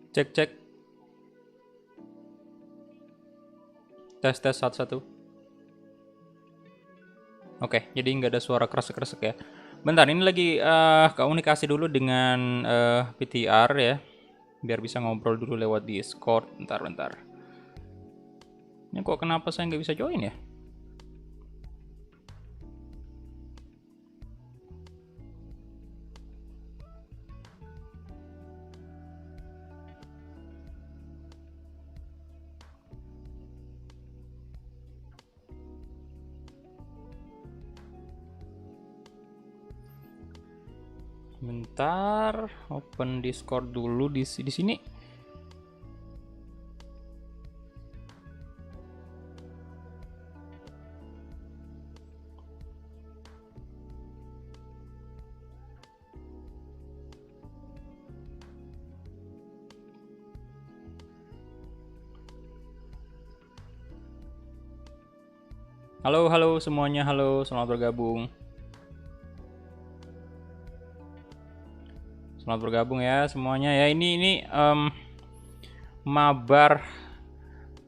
Cek cek. Tes tes satu satu. Oke, jadi nggak ada suara kresek-kresek ya. Bentar, ini lagi komunikasi dulu dengan PTR ya, biar bisa ngobrol dulu lewat Discord. Bentar bentar. Ini kok kenapa saya nggak bisa join ya? Bentar, open Discord dulu di sini. Halo, halo semuanya, halo, selamat bergabung. Selamat bergabung ya semuanya ya. Ini mabar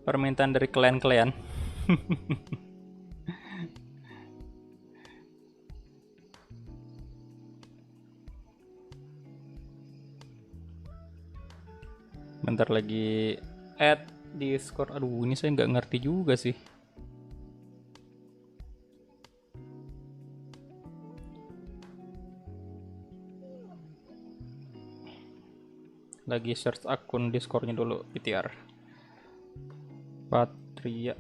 permintaan dari kalian-kalian. Bentar lagi add Discord. Aduh, ini saya nggak ngerti juga sih. Lagi search akun Discordnya dulu, PTR. Patria.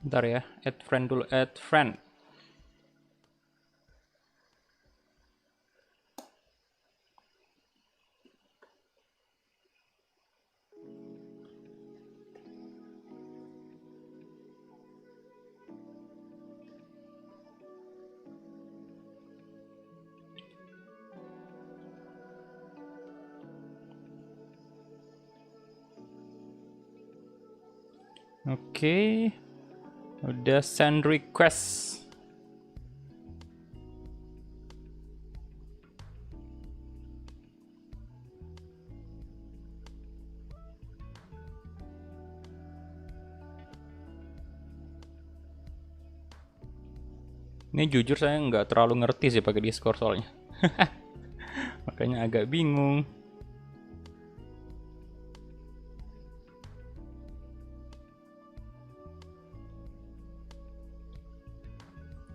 Bentar ya, add friend dulu, add friend. Oke, udah send request. Ini jujur saya nggak terlalu ngerti sih pakai Discord soalnya. Makanya agak bingung.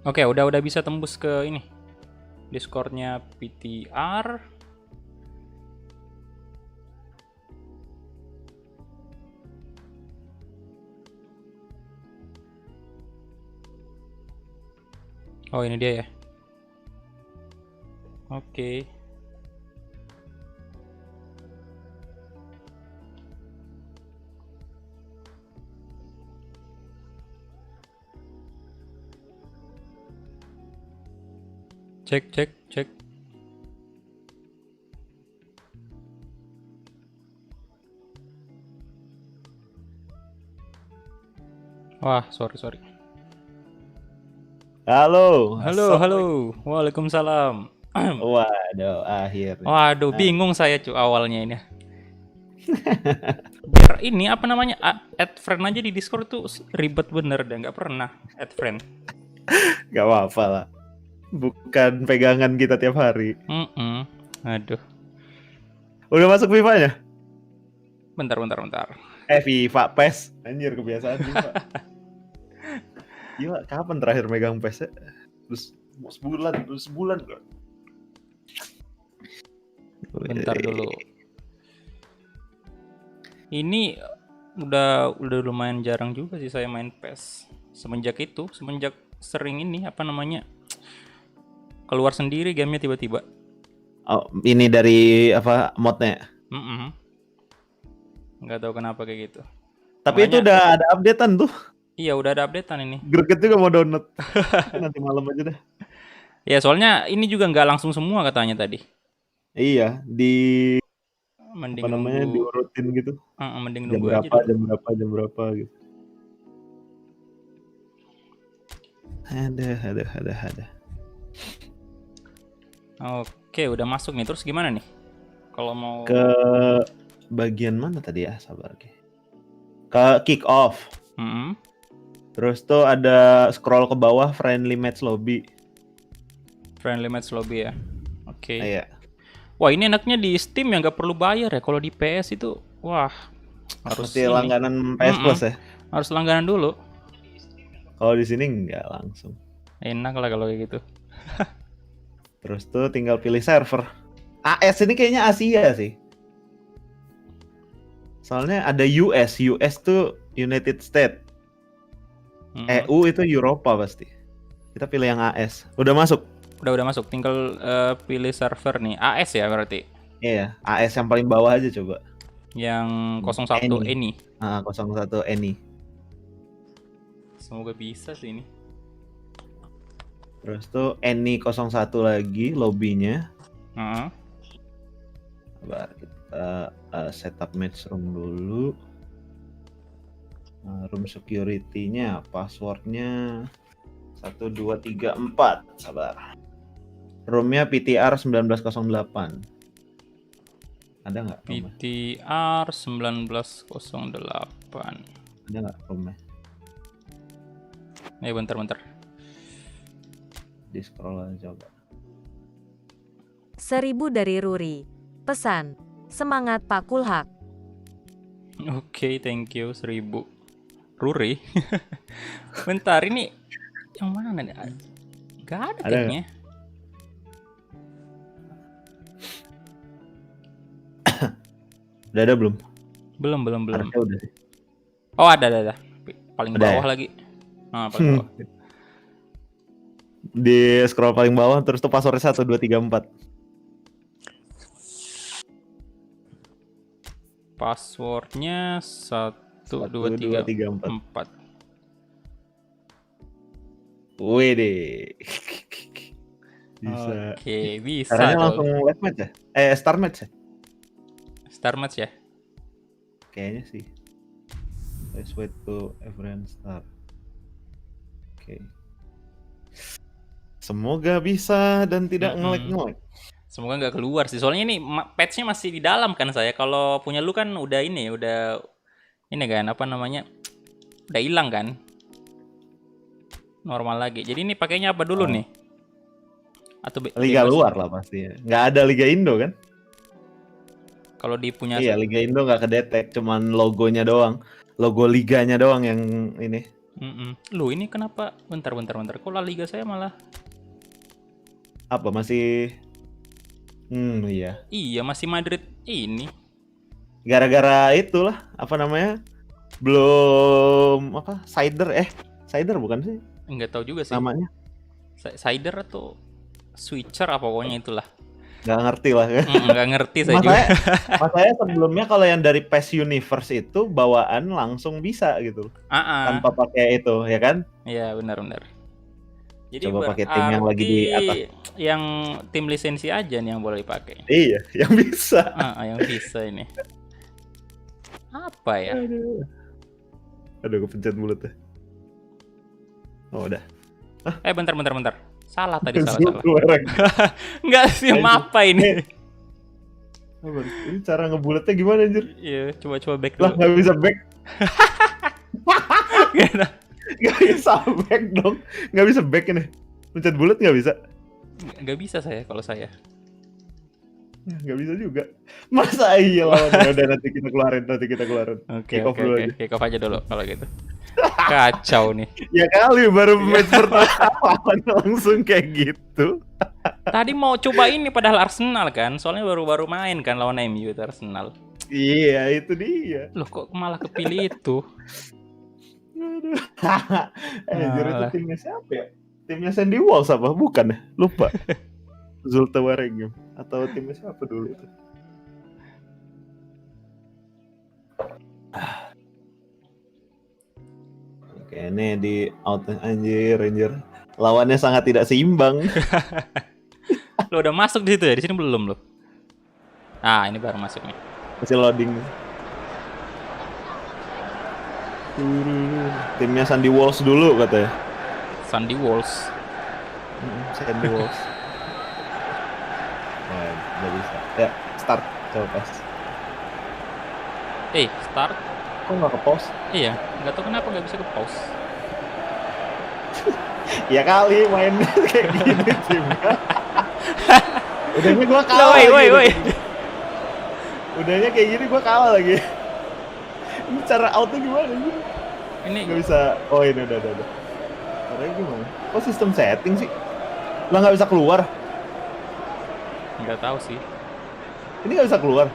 Oke, udah bisa tembus ke ini. Discordnya PTR. Oh, ini dia ya. Oke. Cek cek cek. Wah, sorry. Halo, Halo. Waalaikumsalam. Waduh, akhirnya. Waduh, bingung saya awalnya ini. Biar ini apa namanya, add friend aja di Discord tuh ribet bener dan nggak pernah add friend. Gak apa-apa lah. Bukan pegangan kita tiap hari. Aduh. Udah masuk FIFA-nya? Bentar. FIFA, PES. Anjir, kebiasaan FIFA. Gila, kapan terakhir megang PES ya? Terus sebulan bro. Bentar dulu. Ini udah lumayan jarang juga sih saya main PES. Semenjak sering ini apa namanya? Keluar sendiri gamenya tiba-tiba. Oh, ini dari apa modnya? Mm-mm. Nggak tahu kenapa kayak gitu. Tapi itu Makanya udah ada updatean tuh. iya udah ada updatean ini. Greget juga mau download. Nanti malam aja dah. Ya soalnya ini juga nggak langsung semua katanya tadi. Iya, Mending apa namanya nunggu, diurutin gitu. mending Jam nunggu aja berapa, dulu. jam berapa gitu. Ada. Oke, udah masuk nih. Terus gimana nih? Kalau mau Ke bagian mana tadi ya? Sabar. Ke kick off. Mm-mm. Terus tuh ada scroll ke bawah friendly match lobby. Friendly match lobby ya. Oke. Iya. Wah ini enaknya di Steam ya nggak perlu bayar ya. Kalau di PS itu, wah harus Mesti ini. langganan PS Plus ya. Harus langganan dulu. Kalau di sini nggak langsung. Enak lah kalau kayak gitu. Terus tuh tinggal pilih server. AS ini kayaknya Asia sih. Soalnya ada US tuh United States. EU itu Eropa pasti. Kita pilih yang AS. Udah masuk? Udah masuk. Tinggal pilih server nih. AS ya berarti. Iya, AS yang paling bawah aja coba. Yang 01 Eni. 01 Eni. Semoga bisa sih ini. Terus tuh Eni 01 lagi lobbynya. Sabar, kita setup match room dulu. Room security-nya, passwordnya 1234. Sabar. Roomnya PTR 1908. Ada nggak roomnya? PTR 1908. Ada nggak roomnya? Bentar. Di scroll aja coba. 1000 dari Ruri. Pesan, semangat Pak Kulhak. Oke, thank you 1000. Ruri. Bentar ini yang mana nih? Gak ada kayaknya. Udah ada belum? Belum. Harusnya udah sih. Oh ada. Paling Udah bawah ya? lagi. Paling bawah. Di scroll paling bawah terus tuh passwordnya 1234. Passwordnya 1234. Wede. Bisa. Oke, bisa. Caranya langsung live match ya? Start match ya? Start match ya? Kayaknya sih. Let's wait to everyone start. Oke. Semoga bisa dan tidak nge-lag. Semoga nggak keluar sih. Soalnya ini patch-nya masih di dalam kan saya. Kalau punya lu kan udah ini kan apa namanya? Udah hilang kan? Normal lagi. Jadi ini pakainya apa dulu nih? Atau Liga luar lah pastinya. Nggak ada Liga Indo kan? Kalau di punya Iya, Liga Indo nggak kedetek, cuman logonya doang. Logo liganya doang yang ini. Lu ini kenapa? Bentar. Kok La Liga saya malah Apa masih iya. Iya, masih Madrid ini. Gara-gara itulah, apa namanya? Belum apa? Cider bukan sih Enggak tahu juga sih. namanya? Cider atau Switcher apa pokoknya itulah. Nggak ngerti lah kan. Nggak ngerti saya juga. Makanya sebelumnya kalau yang dari PES Universe itu bawaan langsung bisa gitu. Tanpa pakai itu, ya kan? Iya, benar. Jadi coba pakai tim yang lagi di atas. Yang tim lisensi aja nih yang boleh dipakai. Iya, yang bisa. Yang bisa ini. Apa ya? Aduh, kepencet mulutnya. Oh, udah. Bentar. Salah tadi, salah. Enggak sih, apa ini? Ini cara ngebuletnya gimana anjir? Iya, coba back dulu. Lah, nggak bisa back. Nggak bisa back dong. Nggak bisa back ini. Pencet bulet nggak bisa. Nggak bisa saya kalau saya. Nggak bisa juga. Masa iya lawan. Udah nanti kita keluarin. Oke. Kick off aja dulu kalau gitu. Kacau nih. Ya kali baru match pertama langsung kayak gitu. Tadi mau coba ini padahal Arsenal kan, soalnya baru-baru main kan lawan MU itu Arsenal. Iya, itu dia. Loh kok malah kepilih itu? Aduh. Anjir, itu Alah. timnya siapa ya? Timnya Sandy Walsh apa? Bukan ya? Lupa. Zulte Waregem atau timnya siapa dulu itu? Oke, ini di out anjir. Lawannya sangat tidak seimbang. Lo udah masuk di situ ya? Di sini belum lo. Ah, ini baru masuk nih. Masih loading. Timnya Sandy Walsh dulu katanya. Sandy Walsh. Sandy Walsh. Nah, nggak bisa. Ya, start. Coba pas. Start. Kok nggak ke pause? Iya, nggak tahu kenapa nggak bisa ke pause. Ya kali main kayak gini timnya. Udahnya gua kalah Woi. lagi. Udahnya kayak gini gua kalah lagi. Ini cara outnya gimana sih? Ini Nggak bisa. Oh ini udah. Caranya gimana? Kok sistem setting sih? Lah nggak bisa keluar. nggak tahu sih. Ini nggak bisa keluar.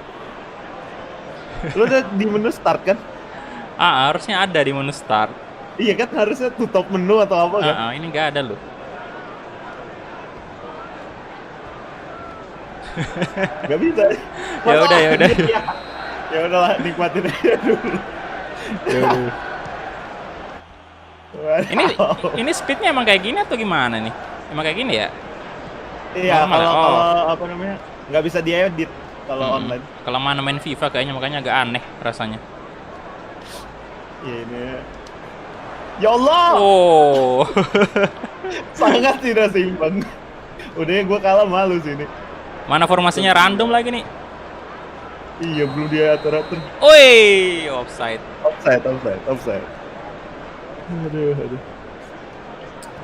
Lo udah di menu start kan? Harusnya ada di menu start. Iya kan harusnya tutup menu atau apa kan? Ini nggak ada loh. Nggak bisa. Ya udah. Ya udahlah, nikmatin aja dulu. Ini speednya emang kayak gini atau gimana nih? Emang kayak gini ya? Iya, normal ya? kalau apa namanya? Nggak bisa diedit kalau online. Kalau mana main FIFA kayaknya makanya agak aneh rasanya. Iya ini. Ya Allah, Oh. sangat tidak seimbang. Udah gue kalah malu sini. Mana formasinya random lagi nih? Iya belum dia atur-atur. Oi, offside. Offside. Aduh.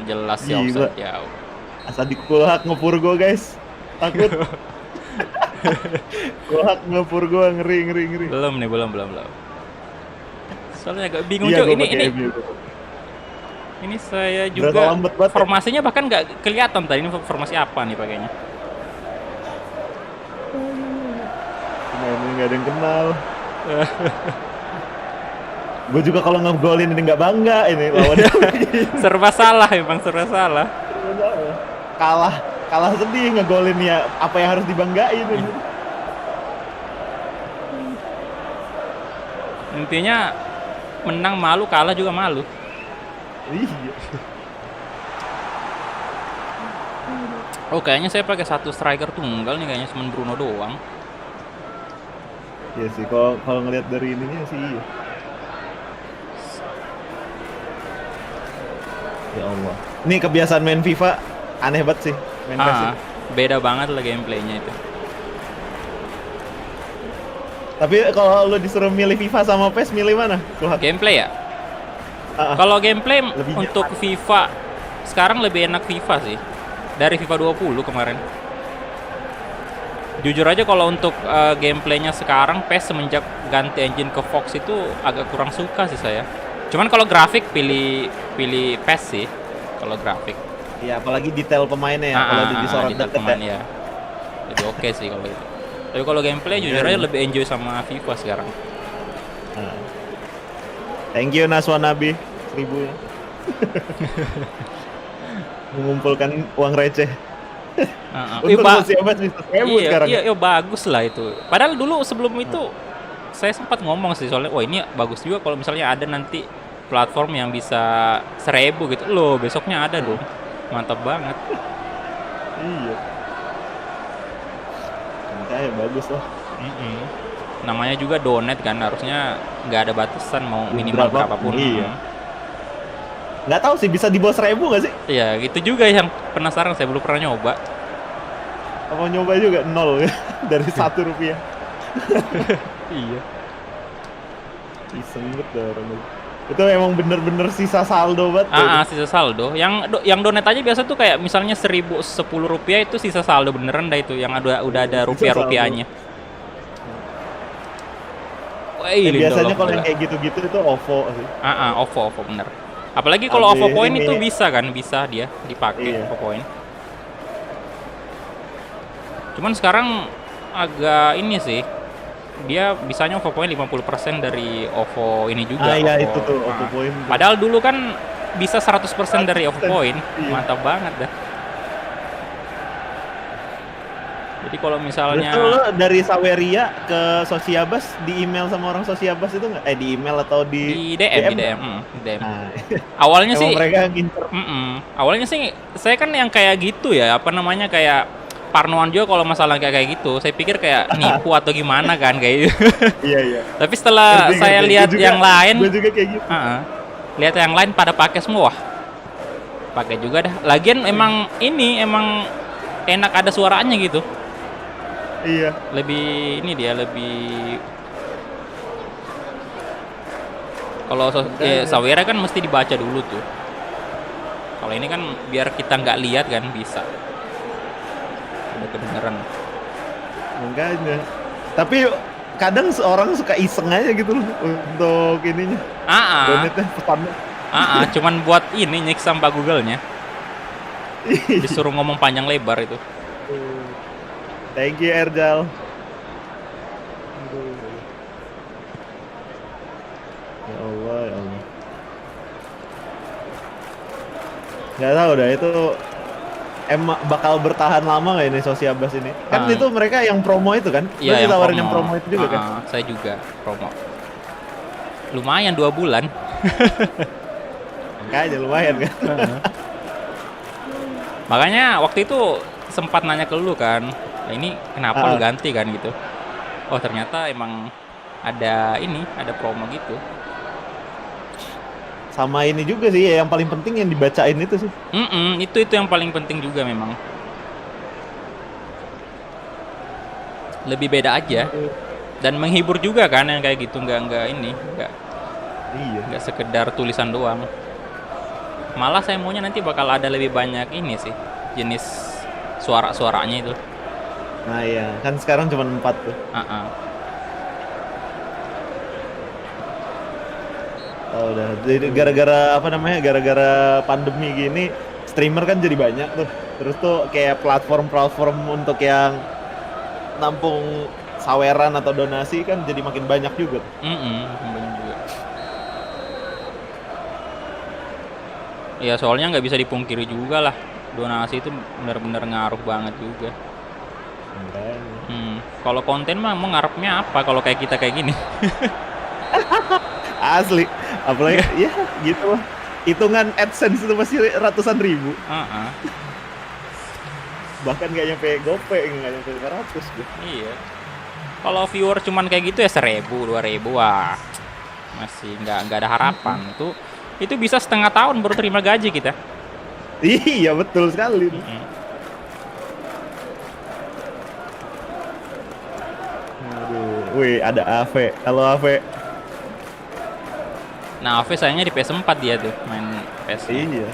Jelas ya Gila. offside jauh. Asal dikulhak ngepurgo guys. Takut. Kulhak ngepurgo ngeri. Belum. Soalnya agak bingung Iya, juga gua pakai ini. MU. Ini saya Berasa juga lambat banget ya? formasinya bahkan nggak kelihatan tadi ini formasi apa nih pakainya. Ini nggak ada yang kenal. Gue juga kalau ngegolin ini nggak bangga ini lawannya. Serba salah emang serba salah. kalah sedih ngegolin ya. Apa yang harus dibanggain ini? Intinya menang malu, kalah juga malu. Iya. Oh kayaknya saya pakai satu striker tunggal nih kayaknya cuma Bruno doang. Iya sih, kalau ngelihat dari ininya sih iya. Ya Allah. Ini kebiasaan main FIFA aneh banget sih. Main PES ini. Beda banget lah gameplaynya itu. Tapi kalau lu disuruh milih FIFA sama PES, milih mana? Gameplay ya? Ah, Kalau gameplay Lebih untuk FIFA sekarang lebih enak FIFA sih dari FIFA 20 kemarin. Jujur aja kalau untuk gameplaynya sekarang PES semenjak ganti engine ke Fox itu agak kurang suka sih saya. Cuman kalau grafik pilih PES sih kalau grafik. Iya, apalagi detail pemainnya ya. Kalau disorot detail deket pemain ya. ya. Lebih oke sih kalau itu. Tapi kalau gameplay jujur aja lebih enjoy sama FIFA sekarang. Nah. Thank you Naswanabi 1000 ya. Mengumpulkan uang receh. Untuk sosial bisa 1000 sekarang. Iya, bagus lah itu. Padahal dulu sebelum itu saya sempat ngomong sih soalnya, wah ini bagus juga kalau misalnya ada nanti platform yang bisa 1000 gitu. Loh, besoknya ada dong. Mantap banget. Iya. Kayak bagus lah. Namanya juga donate kan, harusnya nggak ada batasan mau minimal berapapun. Iya. Nggak tahu sih bisa di bawah 1000 nggak sih? Iya, gitu juga yang penasaran, saya belum pernah nyoba. Apa nyoba juga 0 ya dari 1 rupiah. Iya. Iseng banget orang itu. Itu emang bener-bener sisa saldo banget. Sisa saldo. Yang donate aja biasa tuh kayak misalnya 1010 rupiah itu sisa saldo beneran dah itu, yang udah ada rupiah-rupiahnya. Biasanya kalau yang kayak gitu-gitu itu OVO sih. OVO bener. Apalagi kalau OVO Point itu bisa kan, bisa dia dipakai OVO Point. Cuman sekarang agak ini sih, dia bisanya OVO Point 50% dari OVO ini juga. Iya OVO, itu tuh OVO Point. Padahal dulu kan bisa 100% dari OVO Point. Iya. Mantap banget dah. Jadi kalau misalnya Terus lo dari Saweria ke Sociabas di email sama orang Sociabas itu nggak? Di email atau di DM, di DM. Nah, Awalnya emang sih mereka ngincer. awalnya sih saya kan yang kayak gitu ya, apa namanya, kayak parnoan juga kalau masalah kayak gitu. Saya pikir kayak nipu atau gimana kan kayak gitu. Iya. Tapi setelah saya lihat yang lain, gue juga kayak gitu. lihat yang lain pada pakai semua. Wah, pakai juga dah. Lagian emang enak ada suaranya gitu. Iya. Lebih ini dia lebih kalau Saweria kan mesti dibaca dulu tuh. Kalau ini kan biar kita nggak lihat kan bisa. Udah kedengeran. Makanya. Tapi kadang seorang suka iseng aja gitu loh untuk ininya. Donate-nya pesannya. Cuman buat ini nyiksa Pak Google-nya. Disuruh ngomong panjang lebar itu. Thank you Erjal. Ya Allah. Gak tahu dah itu emang bakal bertahan lama nggak ini Sociabas ini? Kan itu mereka yang promo itu kan? Iya, yang ditawarin yang promo itu juga kan? Saya juga promo. Lumayan 2 bulan. Makanya lumayan kan? Makanya waktu itu sempat nanya ke lu kan, nah, ini kenapa lu ganti kan gitu. Oh ternyata emang ada promo gitu. Sama ini juga sih yang paling penting yang dibacain itu sih. Itu yang paling penting juga memang. Lebih beda aja. Dan menghibur juga kan yang kayak gitu, enggak sekedar tulisan doang. Malah saya maunya nanti bakal ada lebih banyak ini sih, jenis suara-suaranya itu. Nah iya, kan sekarang cuma 4 tuh. Oh, udah. Jadi gara-gara pandemi gini, streamer kan jadi banyak tuh. Terus tuh kayak platform-platform untuk yang nampung saweran atau donasi kan jadi makin banyak juga. Banyak juga. Ya soalnya nggak bisa dipungkiri juga lah, donasi itu benar-benar ngaruh banget juga. Kalau konten mah mau ngarepnya apa kalau kayak kita kayak gini? Asli, apalagi ya gitu lah. Hitungan AdSense itu masih ratusan ribu. Bahkan nggak nyampe gope, nggak nyampe 500 gitu. Iya. Kalau viewer cuman kayak gitu ya 1.000, 2.000, wah masih nggak ada harapan. Itu bisa setengah tahun baru terima gaji kita. Iya betul sekali. Wih, ada AV. Halo AV. Nah, AV sayangnya di PS4 dia tuh main PS. Iya.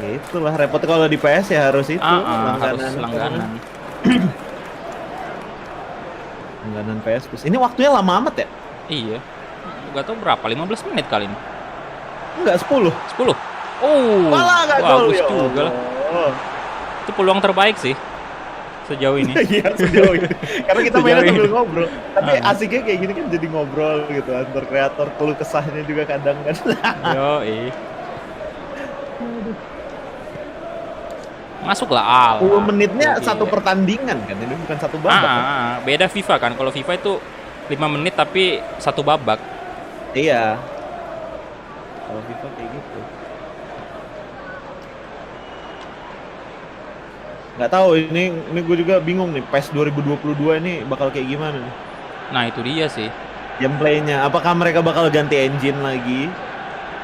Itulah repot kalau di PS ya harus itu harus langganan. Langganan PS Plus. Ini waktunya lama amat ya? Iya. Gak tau berapa, 15 menit kali ini. Enggak, 10. 10? Oh, bagus juga lah. Itu peluang terbaik sih sejauh ini. Iya, sejauh ini. Karena kita mainnya sambil ngobrol. Tapi asiknya kayak gini kan jadi ngobrol gitu antar kreator, keluh kesahnya juga kadang kan. Masuklah al. 10 menitnya satu pertandingan kan, ini bukan satu babak. Beda FIFA kan. Kalau FIFA itu 5 menit tapi satu babak. Iya. Kalau FIFA kayak gitu. Nggak tahu ini gue juga bingung nih, PES 2022 ini bakal kayak gimana nih? Nah itu dia sih gameplaynya. Apakah mereka bakal ganti engine lagi?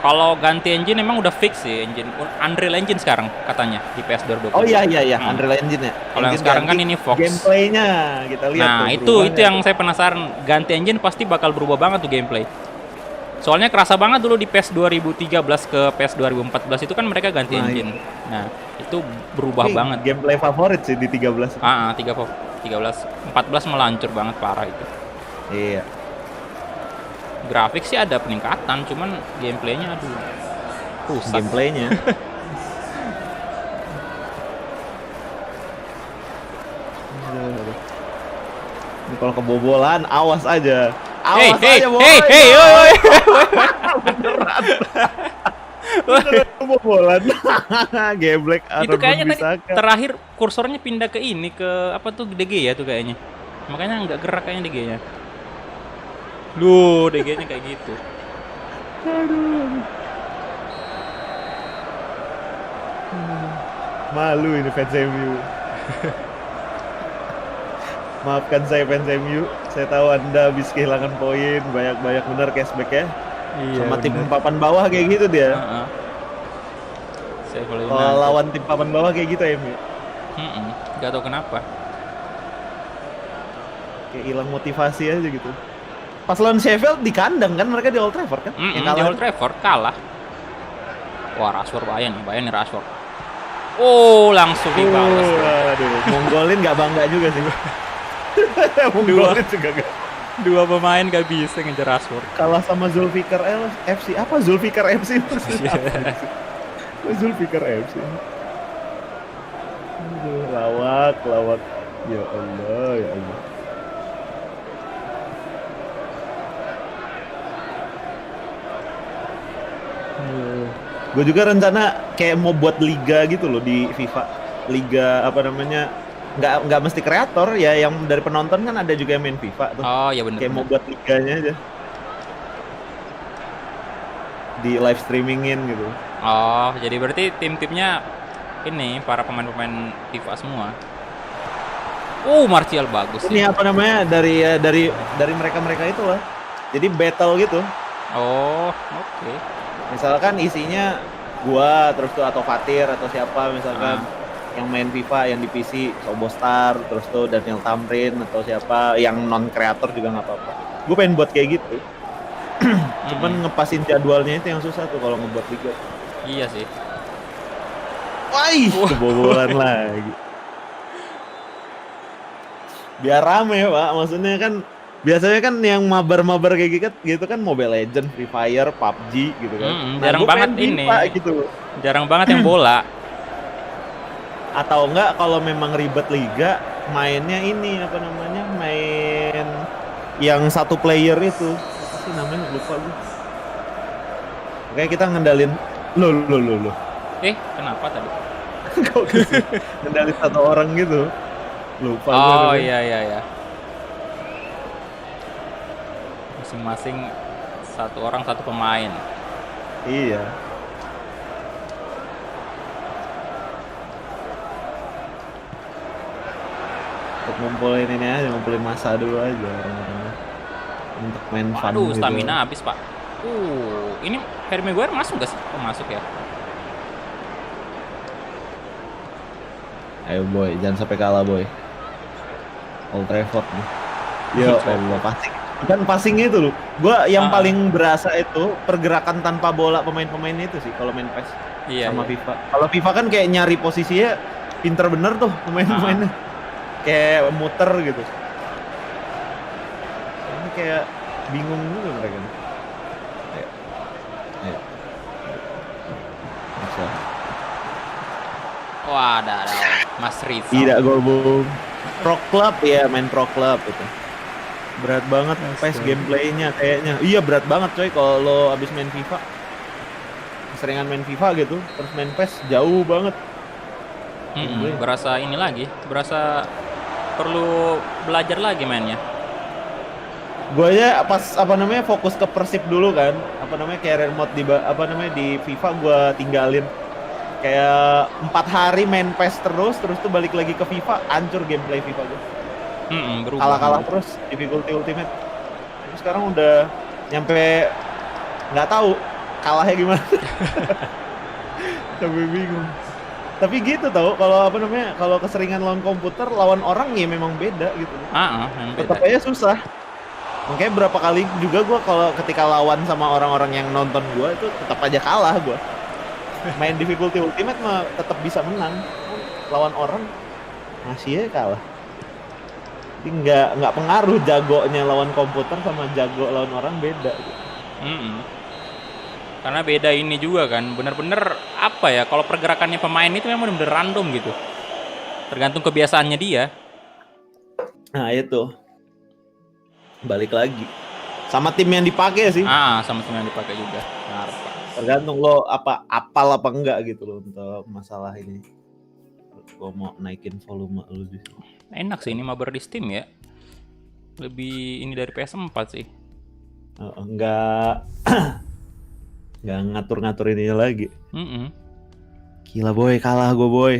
Kalau ganti engine emang udah fix sih, engine Unreal Engine sekarang katanya di PS 2022. Oh iya Unreal Engine ya. Kalau yang sekarang kan ini Fox. Gameplaynya kita lihat. Nah itu yang saya penasaran, ganti engine pasti bakal berubah banget tuh gameplay. Soalnya kerasa banget dulu di PES 2013 ke PES 2014 itu kan mereka ganti engine. Nah itu berubah banget. Gameplay favorit sih di 13. 14 malah hancur banget, parah itu. Iya. Grafik sih ada peningkatan, cuman gameplaynya aduh rusak. Gameplaynya. Kalau kebobolan, awas aja. Hey, Awas hey, aja, boy. hey, hey, oi. Beneran. Beneran kebobolan. Geblek Itu kayaknya tadi Wan-Bissaka. terakhir kursornya pindah ke ini, ke apa tuh, DG ya tuh kayaknya. Makanya nggak gerak kayaknya DG-nya. Duh, DG-nya kayak gitu. Aduh. Malu ini fans MU. Maafkan saya fans MU. Saya tahu Anda habis kehilangan poin, banyak-banyak benar cashback ya. Iya. Sama tim papan bawah kayak gitu dia. Saya boleh Kalau lawan tim papan bawah kayak gitu MU. Gak tau kenapa. Kayak hilang motivasi aja gitu. Pas lawan Sheffield di kandang kan, mereka di Old Trafford kan? Yang Di kalah. Old Trafford kalah. Wah, Rashford bahaya nih Rashford. Oh, langsung dibalas. Aduh, monggolin nggak bangga juga sih. Monggolin juga gak. Dua pemain gak bisa ngejar Rashford. Kalah sama Zulfikar FC. Apa Zulfikar FC? Zulfikar FC. Aduh, lawak. Ya Allah, ya Allah. Gue juga rencana kayak mau buat liga gitu loh di FIFA. Liga apa namanya? Nggak mesti kreator ya, yang dari penonton kan ada juga yang main FIFA tuh. Oh, ya bener. Kayak mau buat liganya aja. Di live streamingin gitu. Oh, jadi berarti tim-timnya ini para pemain-pemain FIFA semua. Martial bagus sih. Ini apa namanya? Dari mereka itu lah. Jadi battle gitu. Oh, oke. Misalkan isinya gua terus tuh atau Fatir atau siapa misalkan yang main FIFA yang di PC Sobostar, terus tuh Daniel Tamrin atau siapa yang non kreator juga nggak apa-apa. Gue pengen buat kayak gitu. Cuman ngepasin jadwalnya itu yang susah tuh kalau ngebuat liga. Iya sih. Wah, kebobolan lagi. Biar rame Pak, maksudnya kan biasanya kan yang mabar-mabar kayak gitu kan Mobile Legends, Free Fire, PUBG gitu kan. Jarang gua banget pengen ini. FIFA gitu. Jarang banget yang bola. Atau enggak kalau memang ribet liga, mainnya ini apa namanya? Main yang satu player itu. Apa sih namanya? Lupa gue. Kayak kita ngendalin lo. Kenapa tadi? Kok gitu? Ngendalin satu orang gitu. Lupa gue. Oh, iya. Masing-masing satu orang satu pemain. Iya. Untuk ngumpulin ini aja, ngumpulin masa dulu aja orang-orang untuk main fun. Aduh, gitu. stamina habis Pak. Ini Harry Maguire masuk gak sih? Masuk ya. Ayo boy, jangan sampai kalah boy. Old Trafford nih. Ya Allah, passingnya itu loh. Gua yang paling berasa itu pergerakan tanpa bola pemain-pemain itu sih kalau main PES sama FIFA. Kalau FIFA kan kayak nyari posisinya pinter bener tuh pemain-pemainnya. Kayak muter gitu. Ini kayak bingung juga mereka. Ayo. Bisa. Wah, ada Mas Rizal. Tidak gol. Pro Club ya, main Pro Club itu. Berat banget PES gameplaynya kayaknya. Iya berat banget coy kalau lo abis main FIFA. Keseringan main FIFA gitu, terus main PES jauh banget. Berasa ini lagi, berasa perlu belajar lagi mainnya. Gue aja pas fokus ke Persib dulu kan, career mode di FIFA gue tinggalin. Kayak 4 hari main PES terus tuh balik lagi ke FIFA, hancur gameplay FIFA gue. Kalah terus difficulty ultimate. Terus sekarang udah nyampe nggak tahu kalahnya gimana. Sampai bingung. Tapi gitu tau, kalau keseringan lawan komputer, lawan orang ya memang beda gitu. Tetap aja susah. Makanya berapa kali juga gue kalau ketika lawan sama orang-orang yang nonton gue itu tetap aja kalah gue. Main difficulty ultimate mah tetap bisa menang. Lawan orang masih ya kalah. Jadi nggak pengaruh jagonya lawan komputer sama jago lawan orang beda. Gitu. Karena beda ini juga kan, bener-bener apa ya? Kalau pergerakannya pemain itu memang bener-bener random gitu. Tergantung kebiasaannya dia. Nah itu. balik lagi. Sama tim yang dipakai sih. Sama tim yang dipakai juga. Benar, Pak. Tergantung lo apal apa enggak gitu loh untuk masalah ini. Gue mau naikin volume lu di sini. Enak sih ini mabar di Steam ya. Lebih ini dari PS4 sih. Enggak nggak ngatur-ngatur ininya lagi. Gila boy, kalah gue boy.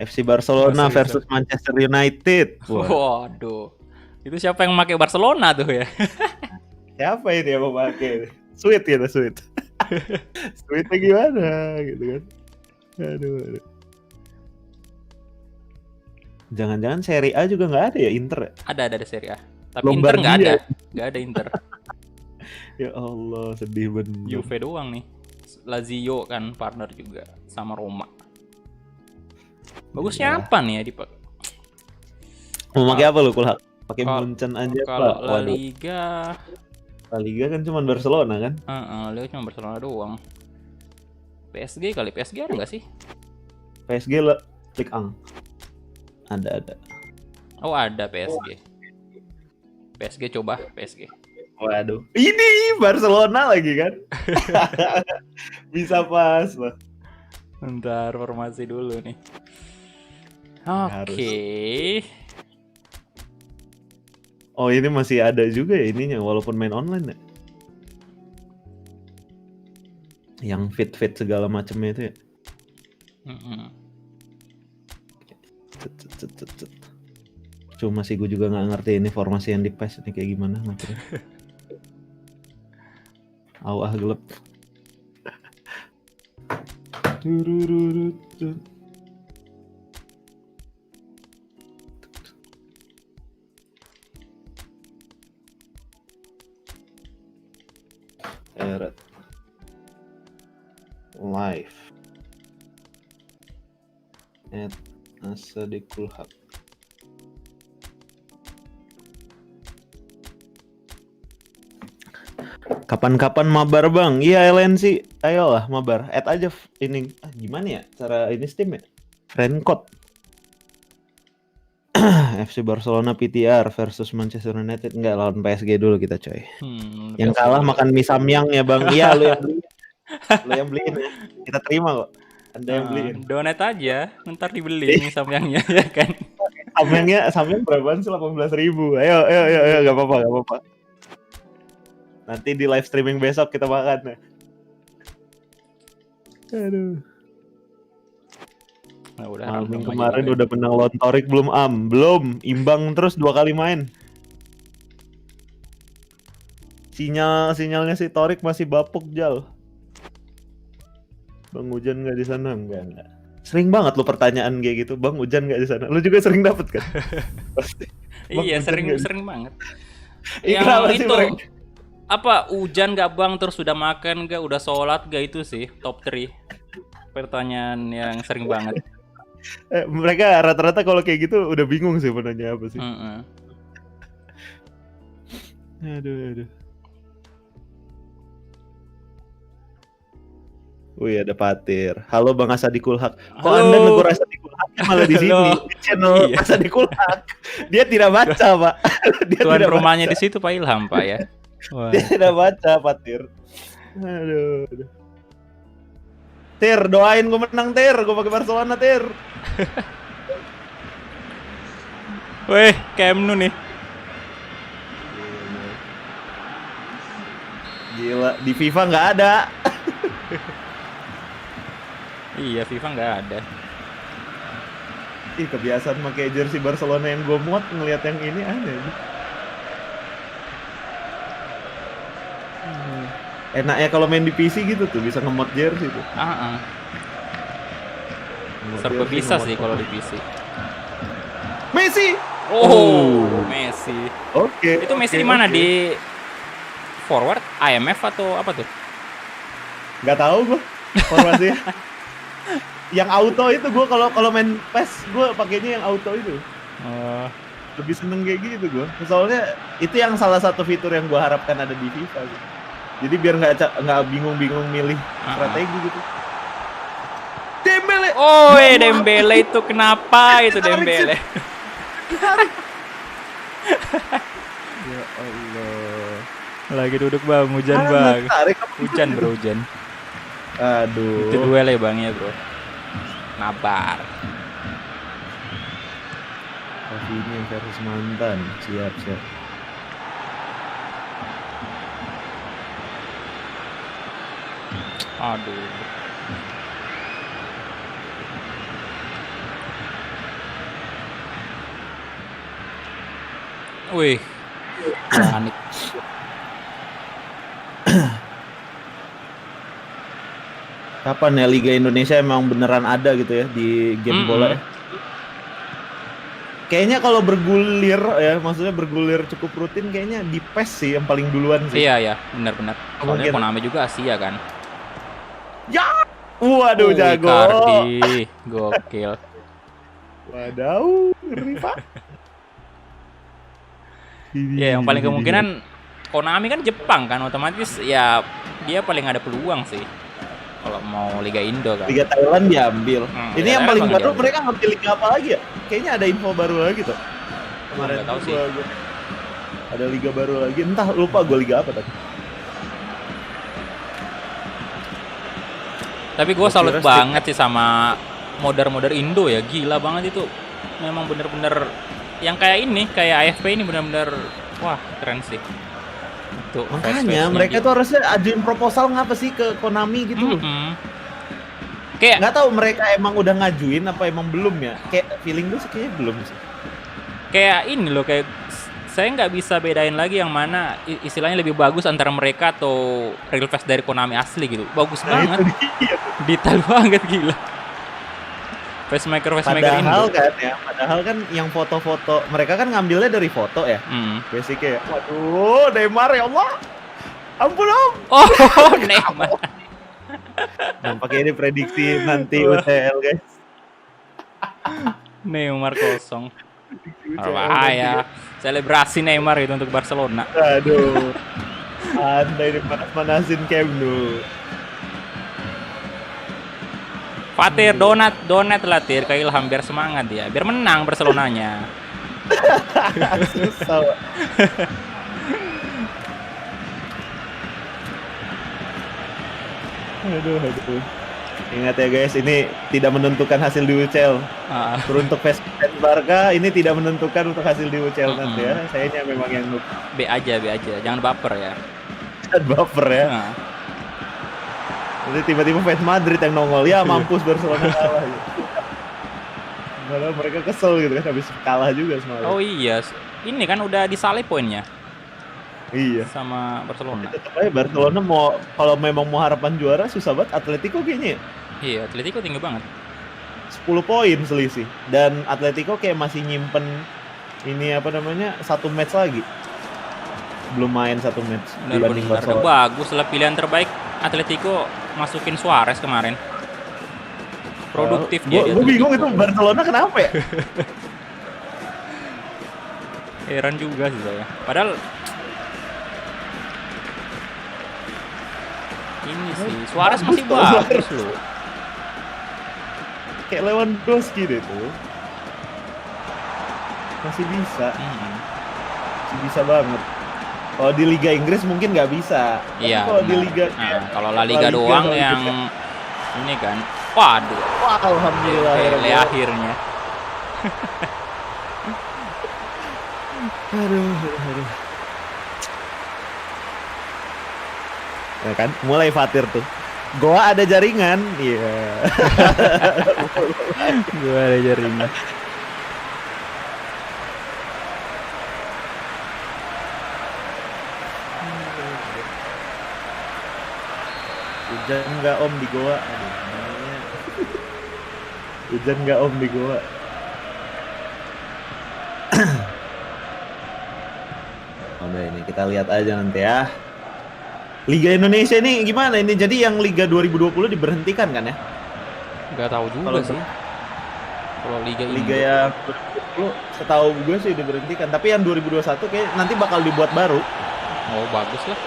FC Barcelona versus Manchester United. Waduh. Itu siapa yang pakai Barcelona tuh ya? Siapa ini yang mau pakai? Sweet ya, sweet. Sweetnya gimana gitu kan? Aduh. Jangan-jangan Serie A juga nggak ada ya Inter? Ada Serie A. Tapi Lombardia. Inter nggak ada Inter. Ya Allah, sedih bener. Juve doang nih. Lazio kan partner juga sama Roma. Bagusnya apa nih ya dipakai? Mau pakai apa lu Kulhak? Pakai Munchen aja kalau Pak. La Liga. La Liga kan cuma Barcelona kan? La Liga cuma Barcelona doang. PSG kali, PSG ada nggak sih? PSG lah, Ligue 1. Ada. Oh ada PSG. PSG coba PSG. Waduh, ini Barcelona lagi kan? Bisa pas lah. Bentar, formasi dulu nih. Oke. Oh ini masih ada juga ya ininya, walaupun main online ya. Yang fit segala macamnya itu ya. Cuma sih gue juga nggak ngerti ini formasi yang di PES ini kayak gimana ngaturnya. Gelap. Live at Asadikul Haq. Kapan-kapan mabar bang? Iya LNC, ayolah mabar. Add aja ini. Gimana ya cara ini Steam ya? Friend code. FC Barcelona PTR versus Manchester United. Enggak, lawan PSG dulu kita coy. Yang kalah makan mie samyang ya bang. Iya lu yang beliin. Lu yang beliin ya. Kita terima kok. Anda yang beliin. Donate aja, ntar dibeli mie samyangnya ya kan. Samyang berapaan sih? 18.000. Ayo, gak apa-apa. Nanti di live streaming besok kita makan. Aduh. Nah, Malming kemarin udah menang lawan Torik belum belum imbang terus 2 kali main. Sinyalnya si Torik masih bapuk Jal. Bang hujan nggak di sana? Enggak. Sering banget lo pertanyaan kayak gitu. Bang hujan nggak di sana? Lo juga sering dapet kan? Pasti. Iya sering banget. Yang itu apa hujan gak bang, terus sudah makan gak, udah sholat gak, itu sih top 3 pertanyaan yang sering banget. Mereka rata-rata kalau kayak gitu udah bingung sih menanya apa sih. Aduh. Wih ada Patir. Halo Bang Asadikul Haq. Kok Anda negur Asadikul Haq malah di sini? Di channel Asadikul Haq. Dia tidak baca Pak. Tuan rumahnya di situ Pak Ilham Pak ya. Wah. Dia tidak baca Patir. Aduh. Tir, doain gue menang Tir. Gue pakai Barcelona Tir. Weh, Camp Nou nih. Gila, di FIFA nggak ada. Iya, FIFA nggak ada. Ih, kebiasaan pakai jersey Barcelona yang gue muat, ngelihat yang ini aneh. Enaknya kalau main di PC gitu tuh, bisa nge-mod jersey tuh. Serba bisa sih kalau di PC. Messi! Messi. Oke. Itu Messi di mana? Di forward, IMF atau apa tuh? Gak tahu gue formasinya. Yang auto itu gue kalau main PES gue pakainya yang auto itu. Lebih seneng kayak gitu gue. Soalnya itu yang salah satu fitur yang gue harapkan ada di FIFA sih. Jadi biar nggak bingung-bingung milih strategi gitu. Dembele. Dembele itu kenapa itu Dembele? Ya Allah. Lagi duduk bang, hujan Ah, bang. tarik apa? Hujan bro, hujan. Itu Aduh. duel ya bang ya bro. Nabar. Rafinha versus mantan. Siap, siap. Aduh. Wih, panik. Kapan ya Liga Indonesia emang beneran ada gitu ya di game bola ya? Kayaknya kalau bergulir ya, maksudnya bergulir cukup rutin kayaknya di PES sih yang paling duluan sih. Iya ya, benar-benar. Soalnya Mungkin. Konami juga Asia kan. Ya! Waduh, jago. Icardi, gokil. Wadaw, ngeri Pak. Ya, yang paling kemungkinan Konami kan Jepang kan, otomatis ya dia paling ada peluang sih. Kalau mau Liga Indo kan. Liga Thailand diambil. Liga Ini yang Thailand paling bakal baru diambil. mereka ngambil liga apa lagi ya? Kayaknya ada info baru lagi tuh. Kemarin nggak tahu tuh sih. ada liga baru lagi. Entah lupa gue liga apa tadi. Tapi gue Gua salut kira banget sih sama modar-modar Indo ya, gila banget itu. Memang bener-bener yang kayak ini, kayak AFP ini bener-bener wah keren sih. Itu Makanya mereka tuh harusnya ajuin proposal ngapa sih ke Konami gitu loh. Kayak Nggak tahu mereka emang udah ngajuin apa emang belum ya? Kayak feeling gue sih kayaknya belum sih. kayak ini loh, kayak saya nggak bisa bedain lagi yang mana istilahnya lebih bagus antara mereka atau real face dari Konami asli gitu. Bagus Nah, banget, itu dia. detail banget gila. Facemaker Padahal Indo. kan ya, padahal kan yang foto-foto mereka kan ngambilnya dari foto ya. Hmm. Basicnya ya. Waduh, Neymar ya Allah. Ampun om. Oh, Neymar. Nampaknya ini prediksi nanti UCL guys. Neymar kosong. Bahaya. Selebrasi Neymar itu untuk Barcelona. Aduh. Anda ini panas-panasin Camp Nou. Fatir, donat lah Tir, ke Ilham biar semangat ya, biar menang Barcelonanya. Susah. Pak. Aduh. Ingat ya guys, ini tidak menentukan hasil di UCL. Ah, Untuk fans Barca ini tidak menentukan untuk hasil di UCL nanti ya. Sayanya memang yang noob. B aja, jangan baper ya. Dan baper ya. Nah, Jadi tiba-tiba fans Madrid yang nongol, ya mampus Barcelona kalah. Gitu. Padahal mereka kesel gitu kan, habis kalah juga semalam. oh iya, ini kan udah disalip poinnya Iya. sama Barcelona. Tetap aja Barcelona mau, kalau memang mau harapan juara susah banget. Atletico kayaknya Iya, Atletico tinggi banget. 10 poin selisih. Dan Atletico kayak masih nyimpen ini apa namanya, satu match lagi. Belum main satu match dibanding Benar-benar Barcelona. bagus lah, pilihan terbaik Atletico masukin Suarez kemarin. Produktif dia. Gue bingung itu Barcelona kenapa ya? Heran juga sih saya. Padahal ini sih Suarez masih bagus loh. Kayak Lewandowski deh tuh. Masih bisa. Masih bisa banget. Kalau di Liga Inggris mungkin nggak bisa. Tapi Iya. kalau di benar. Liga Nah, kalau La Liga doang kalau yang gitu. ini kan. Waduh. Wah, alhamdulillah. Pele akhirnya. Aduh. Nah kan, mulai Fatir tuh. Goa ada jaringan, iya. Gue ada jaringan. Hujan nggak om di Goa? Aduh, namanya. Hujan nggak om di Goa? Udah ini kita lihat aja nanti ya. Liga Indonesia ini gimana ini? Jadi yang Liga 2020 diberhentikan kan ya? Gak tahu juga Kalau sih. Kalau Liga Indo. Liga yang 2020 setahu gue sih diberhentikan. Tapi yang 2021 kayak nanti bakal dibuat baru. Oh bagus lah.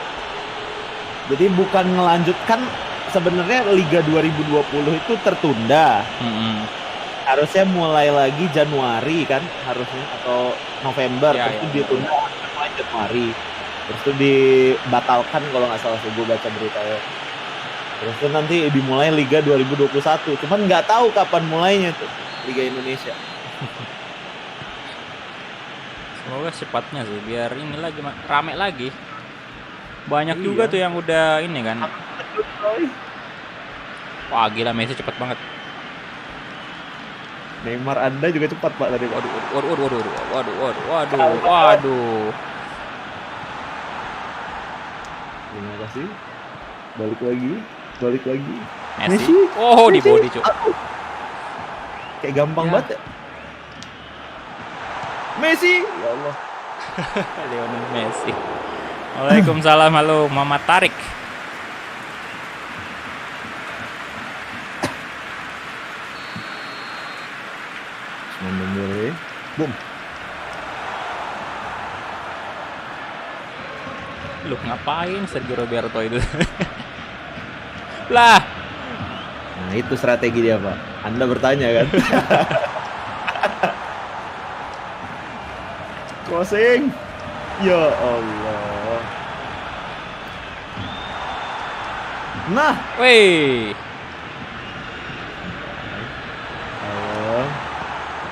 Jadi bukan ngelanjutkan, sebenarnya Liga 2020 itu tertunda. Harusnya mulai lagi Januari kan harusnya, atau November, Ya, terus ya. itu ditunda Januari. Terus tuh dibatalkan kalau nggak salah, gue baca beritanya. Terus tuh nanti dimulai Liga 2021. Cuman nggak tahu kapan mulainya tuh Liga Indonesia. Semoga cepatnya sih, biar ini lagi rame lagi. Banyak Iya. juga tuh yang udah ini kan. Wah gila, Messi cepet banget. Neymar Anda juga cepat Pak tadi. Pak. Waduh. Terima kasih. Balik lagi. Messi. Oh, di body, Cuk. Kayak gampang Ya. banget ya. Messi. Ya Allah. Lionel Messi. Waalaikumsalam, halo Mama Tarik. Mandiri. Boom. Lu ngapain Sergio Roberto itu? Lah, Nah, itu strategi dia, Pak. Anda bertanya kan? Crossing. Ya Allah. Nah, weh. halo.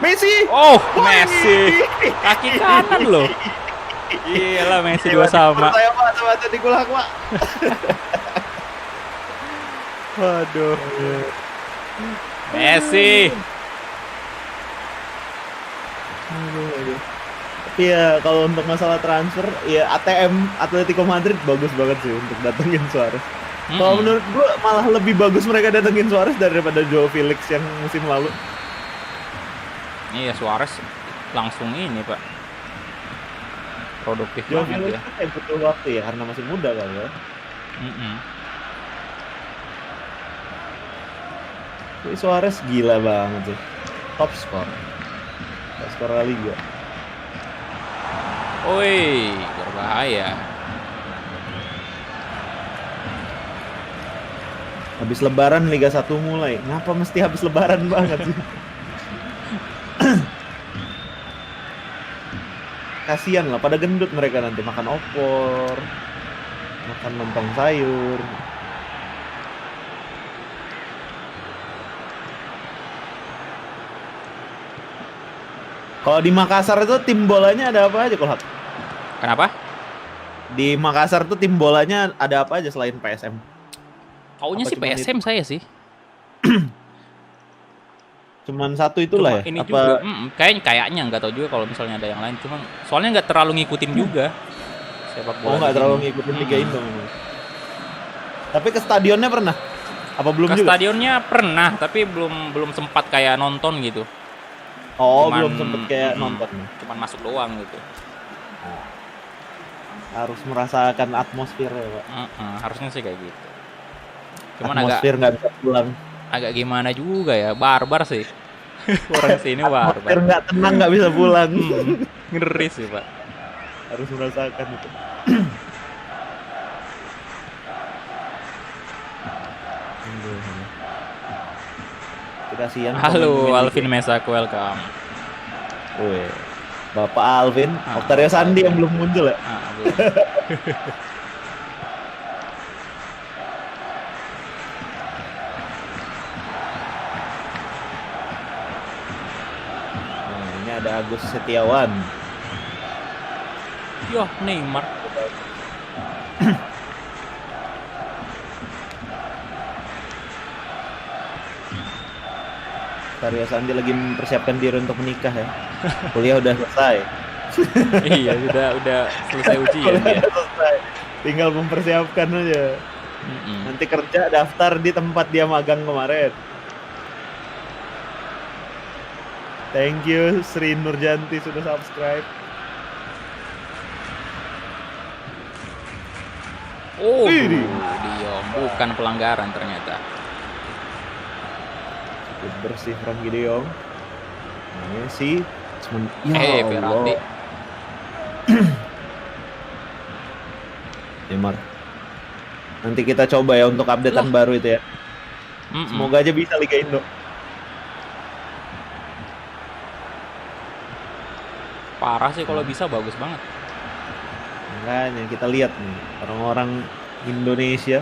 Messi. Oh, Messi. Kaki kanan loh. Gila, Messi dua sama. Saya Pak, sama di gulak, Pak. Waduh. Messi. Aduh. Tapi ya kalau untuk masalah transfer, ya ATM Atletico Madrid bagus banget sih untuk datengin Suarez. Kalau menurut gua malah lebih bagus mereka datengin Suarez daripada Joao Felix yang musim lalu. Iya, Suarez langsung ini, Pak. Produktif Joao banget Felix ya. kan kayak butuh waktu ya karena masih muda kan ya. Tapi Suarez gila banget sih. Top skor La Liga. Woi, berbahaya. Habis lebaran Liga 1 mulai. Ngapa mesti habis lebaran banget sih? Kasian lah, pada gendut mereka nanti makan opor, makan lontong sayur. Kalau di Makassar itu tim bolanya ada apa aja, Kolhak? Kenapa? Di Makassar tuh tim bolanya ada apa aja selain PSM? Taunya Apa sih cuman PSM saya sih. Cuman satu itulah Cuma ya? ini Apa juga, kayaknya nggak tahu juga kalau misalnya ada yang lain. Cuma soalnya nggak terlalu ngikutin juga sepak bola. oh nggak di terlalu sini. ngikutin Liga Indo memang. Tapi ke stadionnya pernah? Apa belum Ke juga? stadionnya pernah, tapi belum sempat kayak nonton gitu. Oh, Cuman- belum sempet kayak nonton. Cuman masuk doang gitu. Harus merasakan atmosfernya, Pak. Harusnya sih kayak gitu. Cuman Atmosfer nggak bisa pulang. agak gimana juga ya, barbar sih. Orang sini Atmosfer barbar. nggak tenang nggak bisa pulang. Ngeri sih, Pak. Harus merasakan itu. Kasihan Halo pemain-pemain Alvin Mesak, welcome. Wih, Bapak Alvin, Ah, Octavio Sandi yang belum muncul ya? Belum. Nah, ini ada Agus Setiawan. Yoh, Neymar. Octavio Sandi lagi mempersiapkan diri untuk menikah ya. Kuliah udah selesai. Iya, udah selesai ujian Kuliah dia. udah selesai. Tinggal mempersiapkan aja. Nanti kerja daftar di tempat dia magang kemarin. Thank you Sri Nurjanti sudah subscribe. Oh, Ini. Dion, bukan pelanggaran ternyata. Cukup bersih Frankie De Jong. Messi. Ya Berarti Allah. Neymar. Nanti kita coba ya untuk updatean baru itu ya. Semoga aja bisa Liga Indo. parah sih kalau bisa, bagus banget. Makanya kita lihat nih orang-orang Indonesia.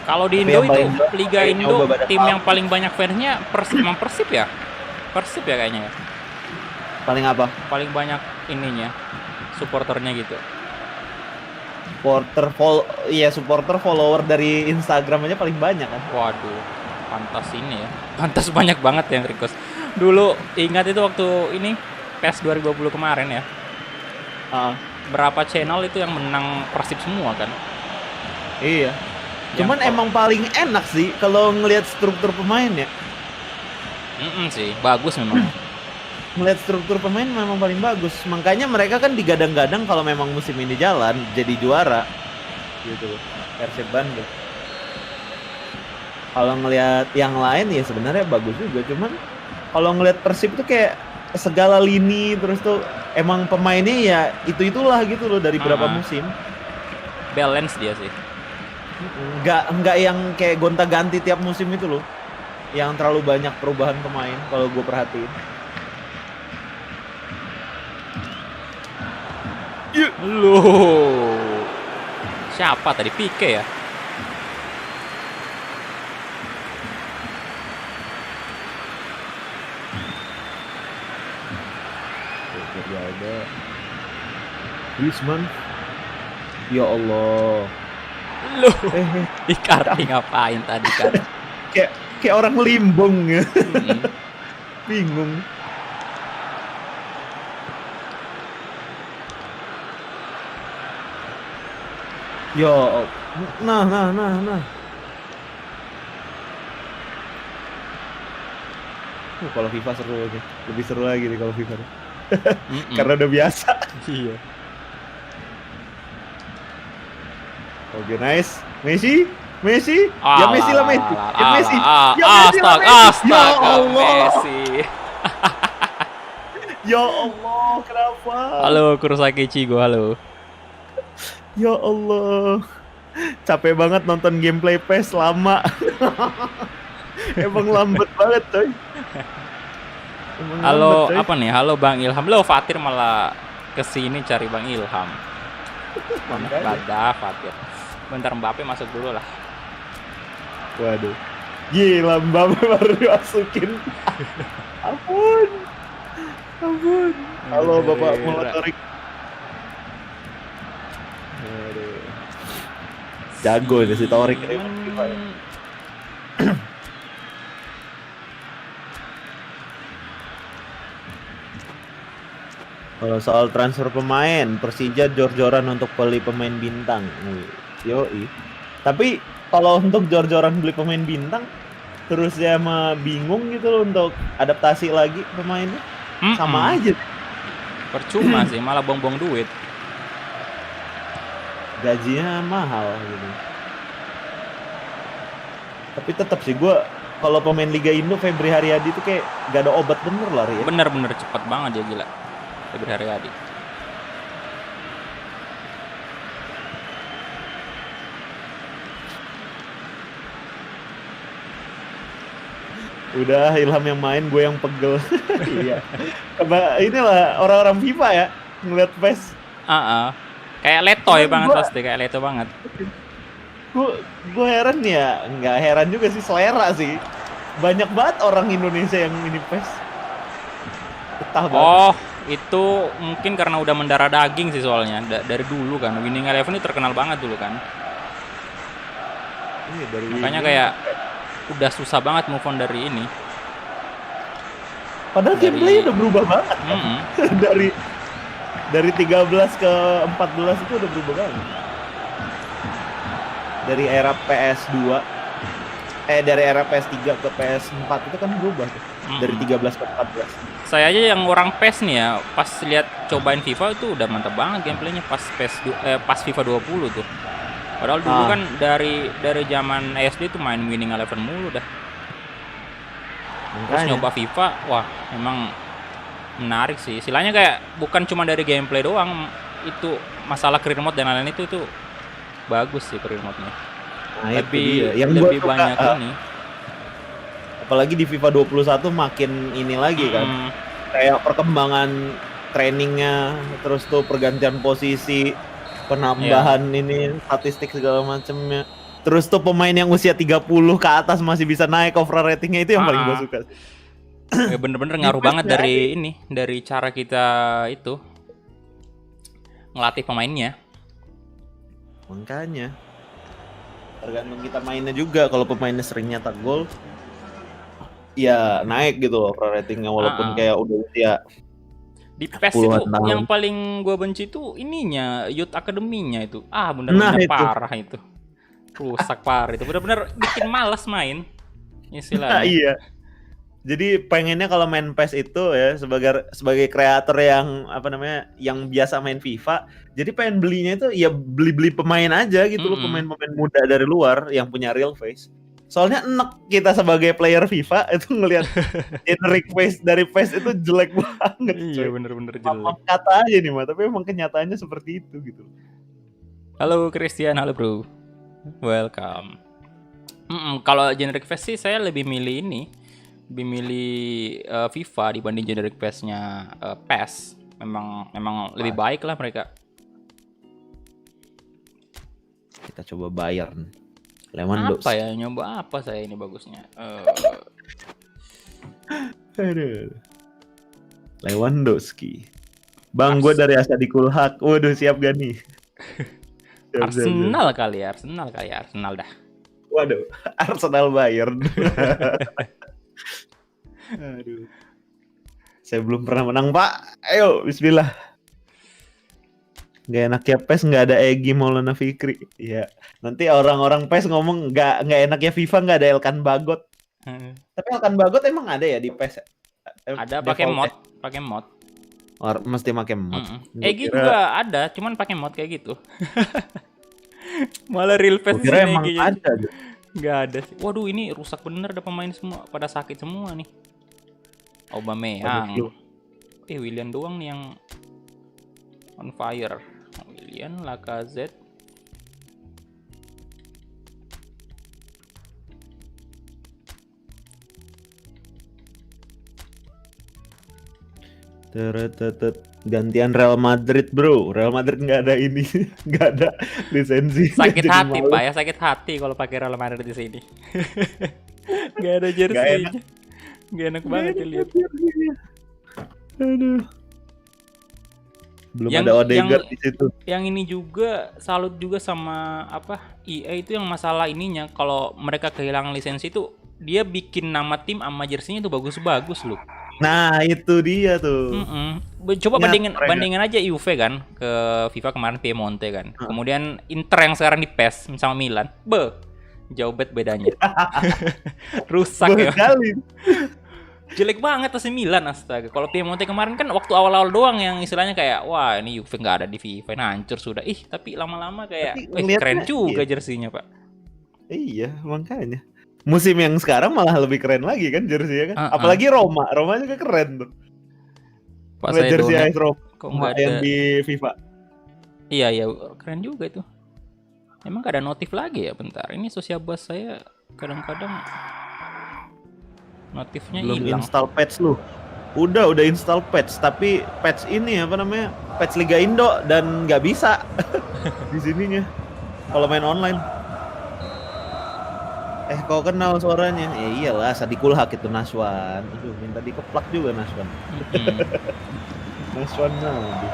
Kalau di Tapi Indo yang itu paling jelas Liga kayak Indo nyoba badan tim pam. yang paling banyak fansnya Persib ya? Persib ya kayaknya ya. Paling apa? Paling banyak ininya supporternya gitu. Supporter follower dari Instagram aja paling banyak kan. Waduh, pantas ini ya. Pantas banyak banget yang request. Dulu ingat itu waktu ini PES 2020 kemarin ya. Ah, Berapa channel itu yang menang Persib semua kan? iya. Yang Cuman emang paling enak sih kalau ngelihat struktur pemain ya. sih, bagus memang. Ngelihat struktur pemain memang paling bagus. Makanya mereka kan digadang-gadang kalau memang musim ini jalan jadi juara. Gitu loh. Persib Bandung. Kalau ngelihat yang lain ya sebenarnya bagus juga, cuman kalau ngelihat Persib tuh kayak segala lini terus tuh emang pemainnya ya itulah gitu loh dari berapa musim. Balance dia sih. Enggak yang kayak gonta-ganti tiap musim itu loh. Yang terlalu banyak perubahan pemain kalau gue perhatiin. Loh. Siapa tadi? Pique ya? Ada Griezmann. Ya Allah. Loh. Icardi ngapain tadi kan? kayak orang limbung ya. Bingung. Ya, nah. Kalau FIFA seru lagi. Lebih seru lagi nih kalau FIFA. Karena udah biasa. Iya. Oke, nice. Messi. Ya Messi lah Messi. Ya Messi. Astaga, Allah. Messi. Ya Allah, kenapa? Halo Kurosaki Chigo, halo. Ya Allah. Capek banget nonton gameplay PES lama. Emang lambat banget, coy. Halo, apa nih? Halo Bang Ilham. Lo Fatir malah kesini cari Bang Ilham. Mana badah Fatir. Bentar Mbappe masuk dulu lah. Waduh. Gila, Mbappe baru dimasukin. Ampun. Halo Bapak Motorik. Jago ini si Torik ini. Kalau soal transfer pemain, Persija jor-joran untuk beli pemain bintang. Yoi. Tapi kalau untuk jor-joran beli pemain bintang, terus ya mah bingung gitu loh untuk adaptasi lagi pemainnya. Sama aja. Percuma sih, malah buang-buang duit. Gajinya mahal gitu. Tapi tetap sih gue kalau pemain Liga Indo Febri Haryadi itu kayak gak ada obat bener lah ya. Bener cepet banget dia, gila. Febri Haryadi. Udah Ilham yang main, gue yang pegel. Iya. Inilah orang-orang FIFA ya ngeliat PES. Kayak letoy banget pasti, kayak leto banget. Gue heran ya, nggak heran juga sih, selera sih. Banyak banget orang Indonesia yang ini PES. Betah banget. Oh, itu mungkin karena udah mendarah daging sih soalnya. Dari dulu kan, Winning Eleven ini terkenal banget dulu kan. Makanya kayak udah susah banget move on dari ini. Padahal gameplay udah berubah banget. Dari 13 ke 14 itu udah berubah banget. Dari era PS2 dari era PS3 ke PS4 itu kan berubah tuh. Dari 13 ke 14. Saya aja yang orang PES nih ya, pas lihat cobain FIFA itu udah mantap banget gameplaynya pas pas FIFA 20 tuh. Padahal dulu kan dari zaman SD tuh main Winning Eleven mulu dah. Terus nyoba FIFA, wah emang menarik sih. Istilahnya kayak bukan cuma dari gameplay doang, itu masalah career mode dan lain-lain itu bagus sih career mode-nya. Nah, lebih banyak ini. Apalagi di FIFA 21 makin ini lagi kan. Kayak perkembangan trainingnya, terus tuh pergantian posisi, penambahan ini statistik segala macamnya. Terus tuh pemain yang usia 30 ke atas masih bisa naik overall ratingnya, itu yang paling gue suka. Ya bener-bener ngaruh banget dari cara kita itu ngelatih pemainnya. Makanya tergantung kita mainnya juga. Kalau pemainnya sering nyetak gol, ya naik gitu overall ratingnya walaupun kayak udah usia. Di PES itu yang paling gue benci itu ininya, Youth Academy-nya itu. Bener-bener parah itu. Rusak parah itu. Bener-bener bikin malas main istilahnya. Iya. Jadi pengennya kalau main PES itu ya sebagai kreator yang yang biasa main FIFA, jadi pengen belinya itu ya beli pemain aja gitu loh, pemain-pemain muda dari luar yang punya real face. Soalnya enak kita sebagai player FIFA itu ngelihat generic face dari PES itu jelek banget. Iya bener-bener jelek. Kata aja nih mah, tapi emang kenyataannya seperti itu gitu. Halo Christian, halo bro, welcome. Kalau generic face sih saya lebih milih FIFA dibanding generic face-nya PES. Memang lebih baik lah mereka. Kita coba Bayern. Lewandowski. Apa ya? Nyoba apa saya ini bagusnya? Lewandowski. Bang, gue dari Asadikul Haq. Waduh, siap gak nih? Arsenal kali ya, Arsenal dah. Waduh, Arsenal Bayern. Aduh. Saya belum pernah menang, Pak. Ayo, bismillah. Gak enaknya PES nggak ada Egy Maulana Fikri. Iya. Nanti orang-orang PES ngomong nggak enaknya FIFA nggak ada Elkan Bagot. Tapi Elkan Bagot emang ada ya di PES? Ada pakai mod. Mesti pakai mod. Egy juga ada, cuman pakai mod kayak gitu. Malah real PES di sini Egy ada. Nggak ada sih. Waduh, ini rusak bener, ada pemain semua pada sakit semua nih. Aubameyang. Willian doang nih yang on fire. Willian, Lacazette. Gantian Real Madrid, bro. Real Madrid nggak ada ini, nggak ada lisensi. Sakit hati Pak ya, sakit hati kalau pakai Real Madrid di sini. Nggak ada jersey. Nggak enak banget dilihat. Aduh. Belum ada Odegaard di situ. Yang ini juga salut juga sama EA itu yang masalah ininya, kalau mereka kehilangan lisensi itu dia bikin nama tim sama jersinya tuh bagus-bagus loh. Nah, itu dia tuh. Coba bandingin aja Juve kan ke FIFA kemarin Piemonte kan. Kemudian Inter yang sekarang di PES sama Milan. Jauh banget bedanya. Rusak ya. Jelek banget AC Milan, astaga. Kalau Piemonte kemarin kan waktu awal-awal doang yang istilahnya kayak wah ini Juve nggak ada di FIFA, ini hancur sudah. Tapi lama-lama kayak keren juga jersinya, Pak. Iya, makanya. Musim yang sekarang malah lebih keren lagi kan jersinya kan. Apalagi Roma juga keren tuh. Pak saya jersey AS Roma kok nggak ada yang di FIFA. Iya, keren juga itu. Emang gak ada notif lagi ya? Bentar, ini Sociabas saya kadang-kadang notifnya belum hilang. Install patch lu. Udah install patch, tapi patch ini patch Liga Indo dan nggak bisa di sininya kalau main online. Kau kenal suaranya? Iyalah, Sadikul Haq itu Naswan. Aduh, minta dikeplak juga Naswan. Naswan aduh.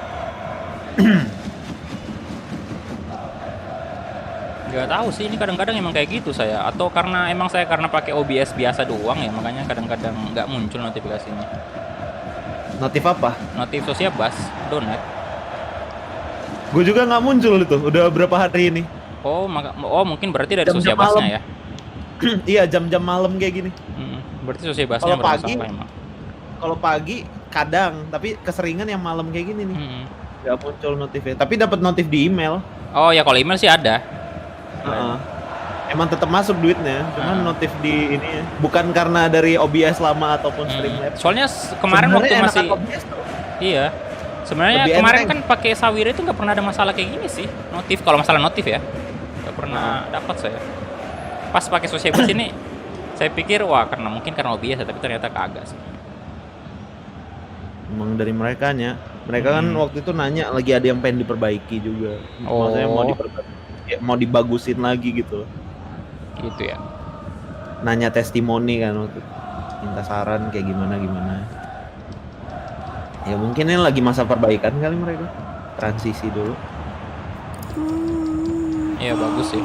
Gak tahu sih, ini kadang-kadang emang kayak gitu saya, atau karena pakai OBS biasa doang ya, makanya kadang-kadang nggak muncul notifikasinya. Notif apa? Notif Sociabas, donat. Gue juga nggak muncul itu, udah berapa hari ini. Oh mungkin berarti dari Sociabasnya ya. Iya, jam-jam malam kayak gini. Berarti Sociabasnya bermasalah emang. Kalau pagi kadang, tapi keseringan yang malam kayak gini nih. Nggak muncul notifnya, tapi dapat notif di email. Oh ya, kalau email sih ada. Emang tetap masuk duitnya, cuman notif di ini ya. Bukan karena dari OBS lama ataupun Streamlabs. Soalnya kemarin waktu masih iya. Sebenarnya kemarin kan pakai Sawir itu nggak pernah ada masalah kayak gini sih. Notif, kalau masalah notif ya, nggak pernah dapat saya. Pas pakai Sociabas ini, saya pikir mungkin karena OBS ya, tapi ternyata kagak sih. Emang dari merekanya. Mereka kan waktu itu nanya lagi ada yang pengen diperbaiki juga. Maksudnya Oh. mau dibagusin lagi gitu. Gitu ya. Nanya testimoni kan waktu itu. Minta saran kayak gimana. Ya mungkin ini lagi masa perbaikan kali mereka. Transisi dulu. Iya bagus sih.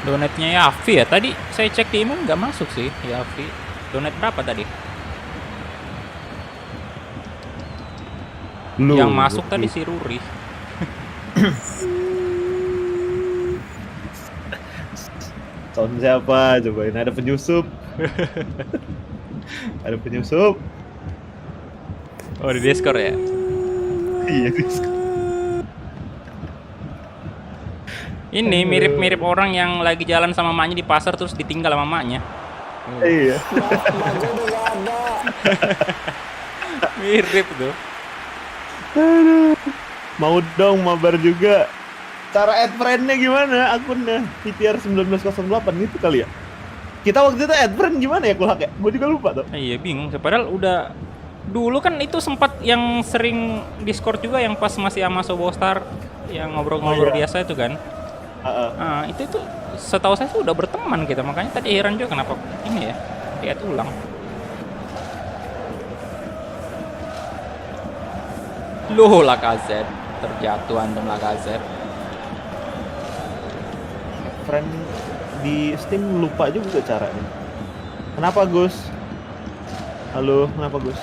Donate-nya Yafi ya. Tadi saya cek di email nggak masuk sih Yafi. Donate berapa tadi? Lu, Yang masuk tadi si Ruri. Tahun siapa? Cobain ada penyusup. Ada penyusup. Oh di Discord ya. Iya. Ini mirip-mirip orang yang lagi jalan sama emaknya di pasar terus ditinggal sama emaknya. Iya. Mirip tuh. Mau dong mabar juga. Cara add friend-nya gimana? Akunnya PTR 1908 gitu kali ya. Kita waktu itu add friend gimana ya Kulhak ya? Gue juga lupa tuh. Iya bingung. Padahal udah dulu kan itu sempat yang sering Discord juga yang pas masih sama Sobostar yang ngobrol-ngobrol biasa itu kan. Nah, itu setahu saya tuh udah berteman kita, makanya tadi heran juga kenapa ini ya di-add ulang. Loh Lacazette terjatuh antum Lacazette. Friend di Steam lupa juga caranya. Kenapa Gus? Halo, kenapa Gus?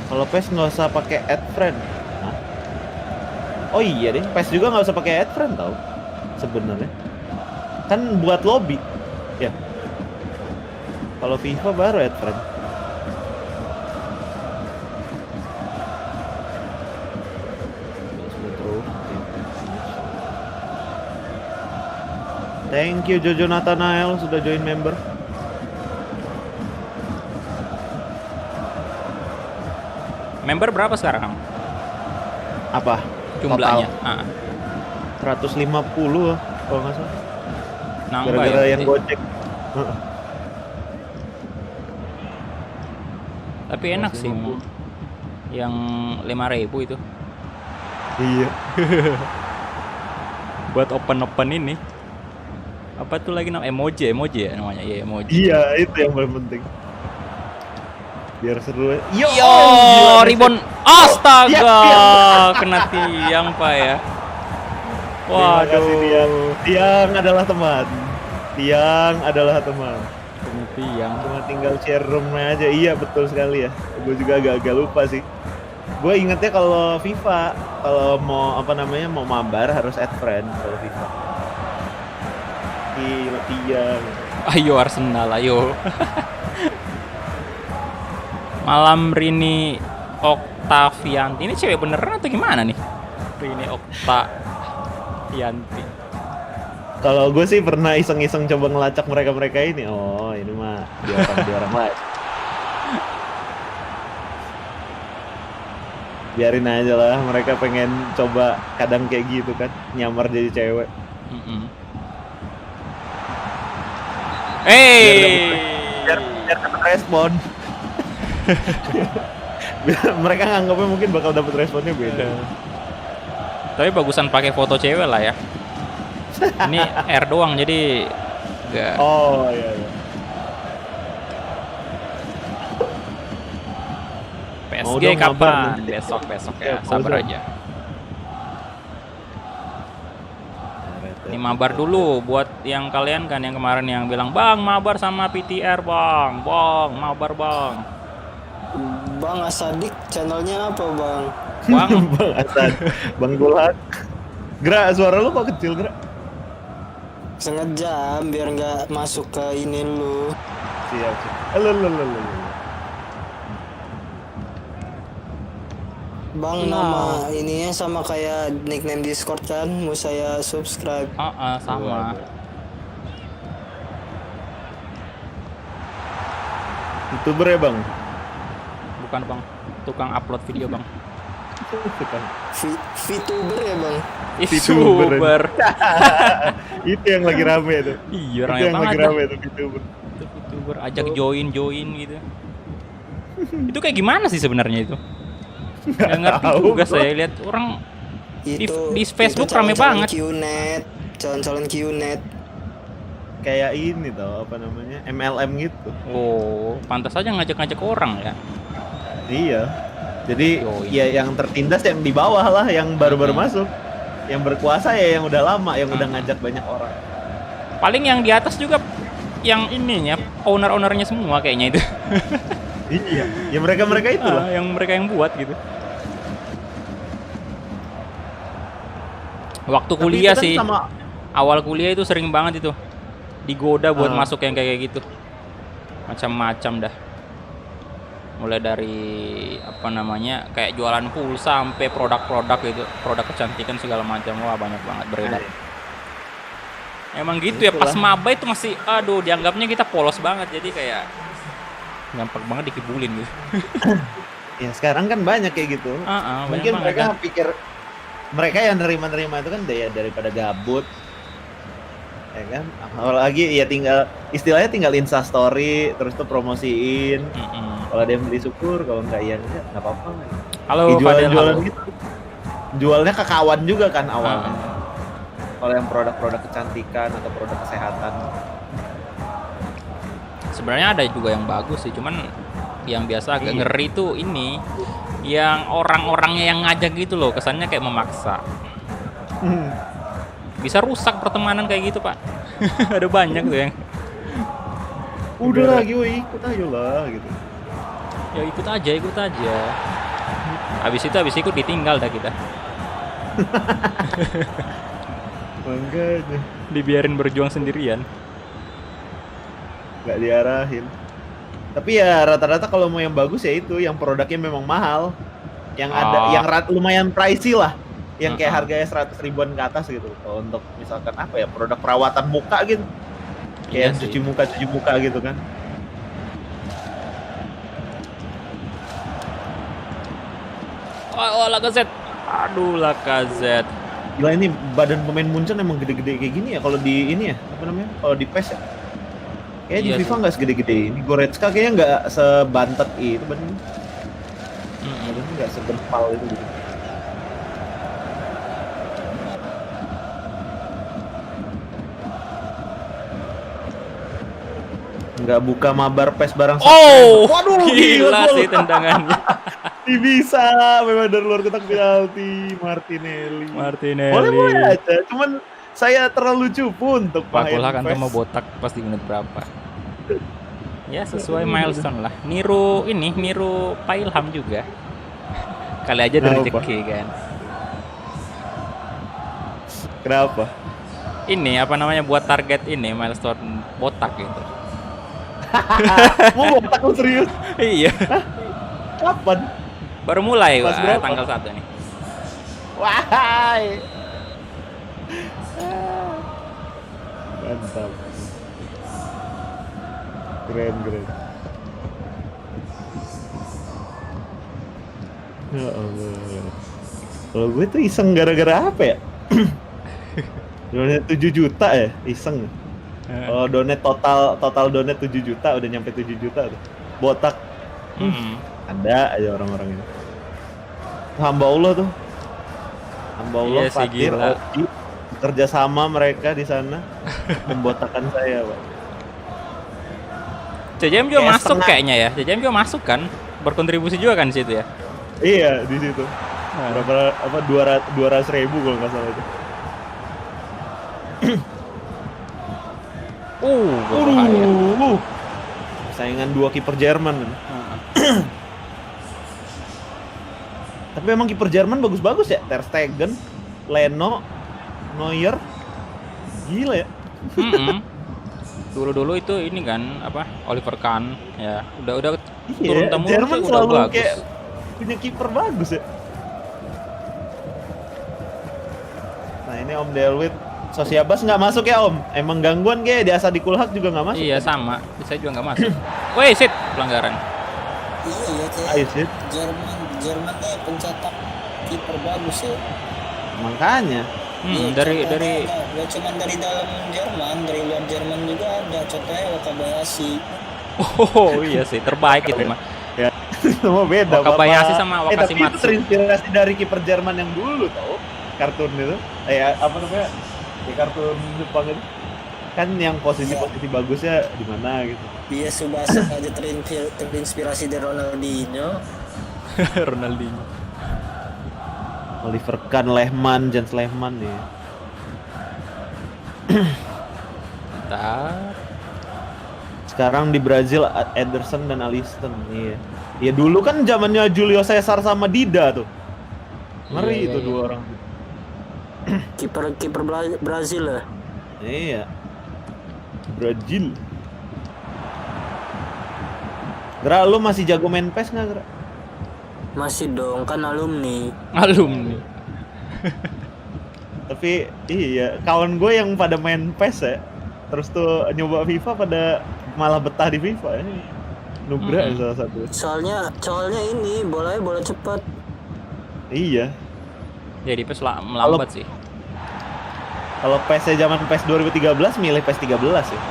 Kalau PES nggak usah pakai add friend. Hah? Oh iya deh, PES juga nggak usah pakai add friend tau. Sebenarnya kan buat lobby ya. Kalau FIFA baru add friend. Thank you Jojo Nathanael sudah join member. Member berapa sekarang? Apa? Jumlahnya? Total 150 kalau nggak salah. Nambah Gara-gara ya, yang berarti. Gojek. Tapi enak sih yang 5.000 itu Iya. buat open ini. Apa tuh lagi namanya emoji ya namanya? Iya emoji. Iya, itu yang paling penting. Biar seru. Yo, Yo, gila, ribon. Nasib. Astaga, Ya. kena tiang Pak ya. Terima kasih, Tiang. Waduh, Tiang adalah teman. Tiang adalah teman. kena tiang. Cuma tinggal share room-nya aja. Iya, betul sekali ya. Gue juga agak-agak lupa sih. Gue ingetnya kalau FIFA, kalau mau mau mabar harus add friend kalau FIFA. Gila, Tiang. Ayo Arsenal, ayo. Malam Rini Oktavianti. Ini cewek beneran atau gimana nih? Rini Oktavianti. Kalau gue sih pernah iseng-iseng coba ngelacak mereka ini. Oh, ini mah di orang lain. Biarin aja lah, mereka pengen coba kadang kayak gitu kan, nyamar jadi cewek. Biar dapat respon. Mereka nganggapnya mungkin bakal dapat responnya beda. Tapi bagusan pakai foto cewek lah ya. Ini R doang jadi enggak. Oh iya. PSG kapan? Besok ya, sabar aja. Ini mabar dulu buat yang kalian kan yang kemarin yang bilang, "Bang, mabar sama PTR, Bang. Bang, mabar, Bang." Bang Asadik channelnya apa Bang? Bang, Bang Hasan, Bang Gulak. Gra, suara lu kok kecil, Gra? Sengaja biar nggak masuk ke ini lu. Siap. Halo. Bang nama ininya sama kayak nickname Discord kan, mau saya subscribe. sama. YouTuber ya, Bang? Bukan, Bang. Tukang upload video, Bang. VTuber ya Bang? VTuber. Itu yang lagi rame tuh. Iya, Itu rame yang banget. lagi rame tuh VTuber. VTuber. viewer ajak join gitu. Itu kayak gimana sih sebenarnya itu? Nggak ngerti juga saya lihat orang di Facebook itu rame banget. Calon-calon QNet. Kayak ini tau apa namanya MLM gitu. Oh, pantas aja ngajak-ngajak orang ya. Iya. Jadi Join. ya yang tertindas yang di bawah lah, yang baru-baru masuk. Yang berkuasa ya yang udah lama, yang udah ngajak banyak orang. Paling yang di atas juga yang ininya owner-ownernya semua kayaknya itu. Iya. Ya mereka itu lah. Yang mereka yang buat gitu. Waktu Tapi kuliah itu kan sih. sama Awal kuliah itu sering banget itu digoda buat Ah. masuk yang kayak gitu. Macam-macam dah. Mulai dari apa namanya kayak jualan pulsa sampai produk-produk gitu, produk kecantikan segala macam. Wah, banyak banget beredar. Emang gitu ya, pas Itulah. maba itu masih aduh dianggapnya kita polos banget, jadi kayak gampang banget dikibulin gitu. ya sekarang kan banyak kayak gitu. Banyak Mungkin banget mereka dah. pikir mereka yang nerima-nerima itu kan daripada gabut. Ya kan? Apalagi ya tinggal istilahnya tinggal Insta story terus tuh promosiin. Kalau ada yang beli syukur, kalau enggak ya enggak apa-apa. Halo Fadel, Jualan halo. gitu. Jualnya ke kawan juga kan awalnya. Ah. Kalau yang produk-produk kecantikan atau produk kesehatan. Sebenarnya ada juga yang bagus sih, cuman yang biasa agak Iya. ngeri tuh ini yang orang-orangnya yang ngajak gitu loh, kesannya kayak memaksa. Bisa rusak pertemanan kayak gitu, Pak. Ada banyak tuh yang Udah lagi, woi ikut aja lah gitu. ya ikut aja. Habis ikut ditinggal dah kita. Makanya Dibiarin berjuang sendirian. nggak diarahin. Tapi ya rata-rata kalau mau yang bagus ya itu yang produknya memang mahal. Yang ada Oh. yang lumayan pricey lah. Yang kayak Mm-mm. harganya 100 ribuan ke atas gitu. Kalau untuk misalkan apa ya produk perawatan muka gitu. Iya Kayak sih. cuci muka gitu kan. Oh, Lacazette. Aduh, Lacazette. Gila ini badan pemain Munchen emang gede-gede kayak gini ya kalau di ini ya apa namanya? Kalau di PES ya. Kayaknya Iya di FIFA sih. nggak segede-gede ini. Goretzka kayaknya nggak sebantet itu badannya. Mm-mm. Badannya nggak segempal itu gitu. Nggak buka mabar PES bareng Oh, Waduh, gila gol. sih tendangannya. Bisa memang dari luar kotak penalti Martinelli. Martinelli. Boleh aja, cuman saya terlalu cupu untuk main Pakulah kan PES. sama botak pas di menit berapa. Ya sesuai milestone lah. Niru Pak Ilham juga. Kali aja ada Kenapa? rezeki kan. Kenapa? Ini apa namanya buat target ini milestone botak gitu. Mau botak lu serius? Iya. Kapan? Baru mulai Pas berapa? tanggal 1 nih. Wahai. Mantap. Keren. Ya Allah. Kalau gue tuh iseng gara-gara apa ya? Donate 7 juta ya, iseng. Kalau donate total donate 7 juta, udah nyampe 7 juta tuh. Botak. Mm-mm. Ada aja orang-orang ini. Hamba Allah tuh. Hamba Allah, Iya sih, Fatir, gila. Oki, bekerja sama mereka di sana membotakan saya, Pak. CJM juga Kayak masuk setengah. kayaknya ya. CJM juga masuk kan? Berkontribusi juga kan di situ ya. Iya, di situ. Berapa apa 200.000 kalau nggak salah itu. Berbahaya. Saingan 2 kiper Jerman. Tapi emang kiper Jerman bagus-bagus ya. Ter Stegen, Leno, Neuer. Gila ya. Mm-mm. Dulu itu ini kan apa Oliver Kahn ya udah turun temurun Jerman sih udah selalu bagus. kayak punya kiper bagus ya. Nah ini Om Delwit, Sosiabas nggak masuk ya Om? Emang gangguan kayak di Asadi Kulhak juga nggak masuk? Iya kan? sama, saya juga nggak masuk. Woi sit pelanggaran. Iya kayak Ayo sih, Jerman nih pencetak kiper bagus ya. makanya. Iya, Dari contohnya nggak cuma dari dalam Jerman, dari luar Jerman juga ada. Contohnya Wakabayashi. Oh iya sih, terbaik itu mah. Ya, semua beda. Wakabayashi sama Tapi itu Wakashimatsu. terinspirasi dari kiper Jerman yang dulu tau, kartun itu. Apa namanya? Di kartun Jepang itu. Kan yang posisi-posisi bagusnya di mana gitu. Dia Subasa aja terinspirasi dari Ronaldinho. Ronaldinho. Oliver Kahn, Lehmann, Jens Lehmann ya. Bentar. Sekarang di Brazil Ederson dan Alisson. Iya. Ya dulu kan zamannya Julio Cesar sama Dida tuh. Ngeri Iya, itu iya, dua iya. orang. Kiper Brazil ya. Iya. Brazil. Gra, lu masih jago main PES nggak, Gra? Masih dong, kan alumni. Alumni. Tapi iya, kawan gue yang pada main PES ya, terus tuh nyoba FIFA pada malah betah di FIFA ini. Nugra salah satu. Soalnya ini bolanya bola cepat. Iya. Jadi PES melambat sih. Kalau PES zaman PES 2013 milih PES 13 ya.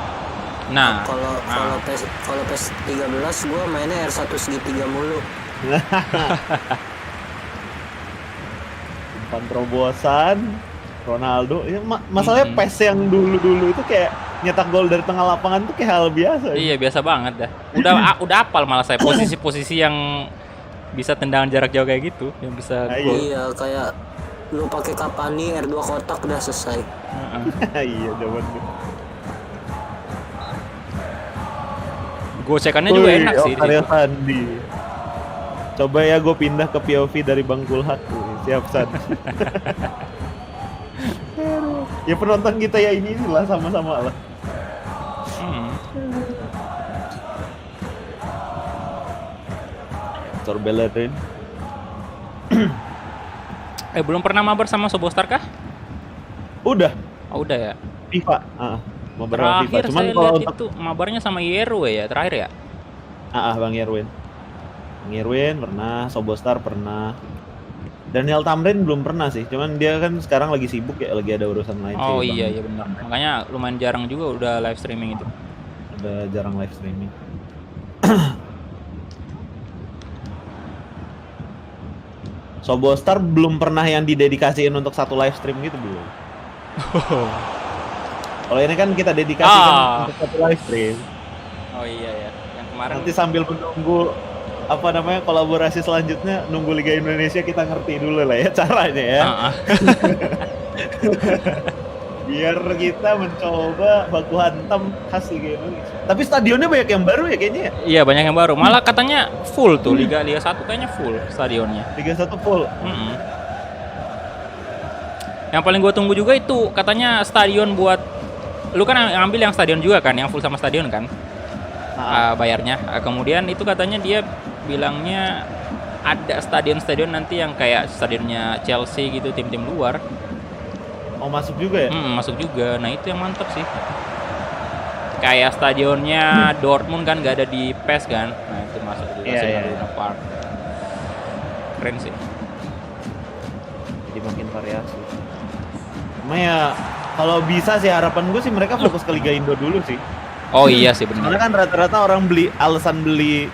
Nah, Kalau PES 13 gua mainnya R1 segitiga mulu. Umpan terobosan Ronaldo ya, masalahnya PES yang dulu-dulu itu kayak nyetak gol dari tengah lapangan tuh kayak hal biasa ya. iya biasa banget dah. Udah apal malah saya posisi-posisi yang bisa tendangan jarak jauh kayak gitu, yang bisa Nah, gol. Iya, kayak lu pakai Cavani R2 kotak udah selesai. Iya zaman dulu. Gocekannya juga Wih, enak sih. Karya Sandi. Coba ya gue pindah ke POV dari Bang Kulhat. Siap San. Ya penonton kita ya ini lah sama-sama lah. Bellerin. Belum pernah mabar sama Sobostar kah? Udah Oh, udah ya. FIFA. Beberapa FIFA. Terakhir Cuman saya kalau lihat untuk itu mabarnya sama Yerwe ya, terakhir ya. Bang Irwin. Bang Irwin pernah, Sobostar pernah. Daniel Tamrin belum pernah sih. Cuman dia kan sekarang lagi sibuk ya, lagi ada urusan lain Oh sih. iya benar. Makanya lumayan jarang juga udah live streaming itu. Udah jarang live streaming. Sobostar belum pernah yang didedikasiin untuk satu live stream gitu belum. Kalau ini kan kita dedikasikan untuk satu live stream. Oh iya ya. Yang kemarin Nanti sambil menunggu apa namanya kolaborasi selanjutnya, nunggu Liga Indonesia kita ngerti dulu lah ya caranya ya. Biar kita mencoba baku hantam khas Liga Indonesia. Tapi stadionnya banyak yang baru ya kayaknya ya? Iya banyak yang baru. Malah katanya full tuh Liga 1 kayaknya full stadionnya. Liga 1 full. Yang paling gue tunggu juga itu katanya stadion buat lu kan ngambil yang stadion juga kan, yang full sama stadion kan bayarnya. Kemudian itu katanya dia bilangnya ada stadion-stadion nanti yang kayak stadionnya Chelsea gitu, tim-tim luar. Oh masuk juga ya? Masuk juga. Nah itu yang mantap sih. Kayak stadionnya Dortmund kan nggak ada di PES kan. Nah itu masuk juga Luna Park. Keren sih. Jadi makin variasi. Cuma ya kalau bisa sih harapan gue sih mereka fokus ke Liga Indo dulu sih. Oh iya sih benar. Karena kan rata-rata orang alasan beli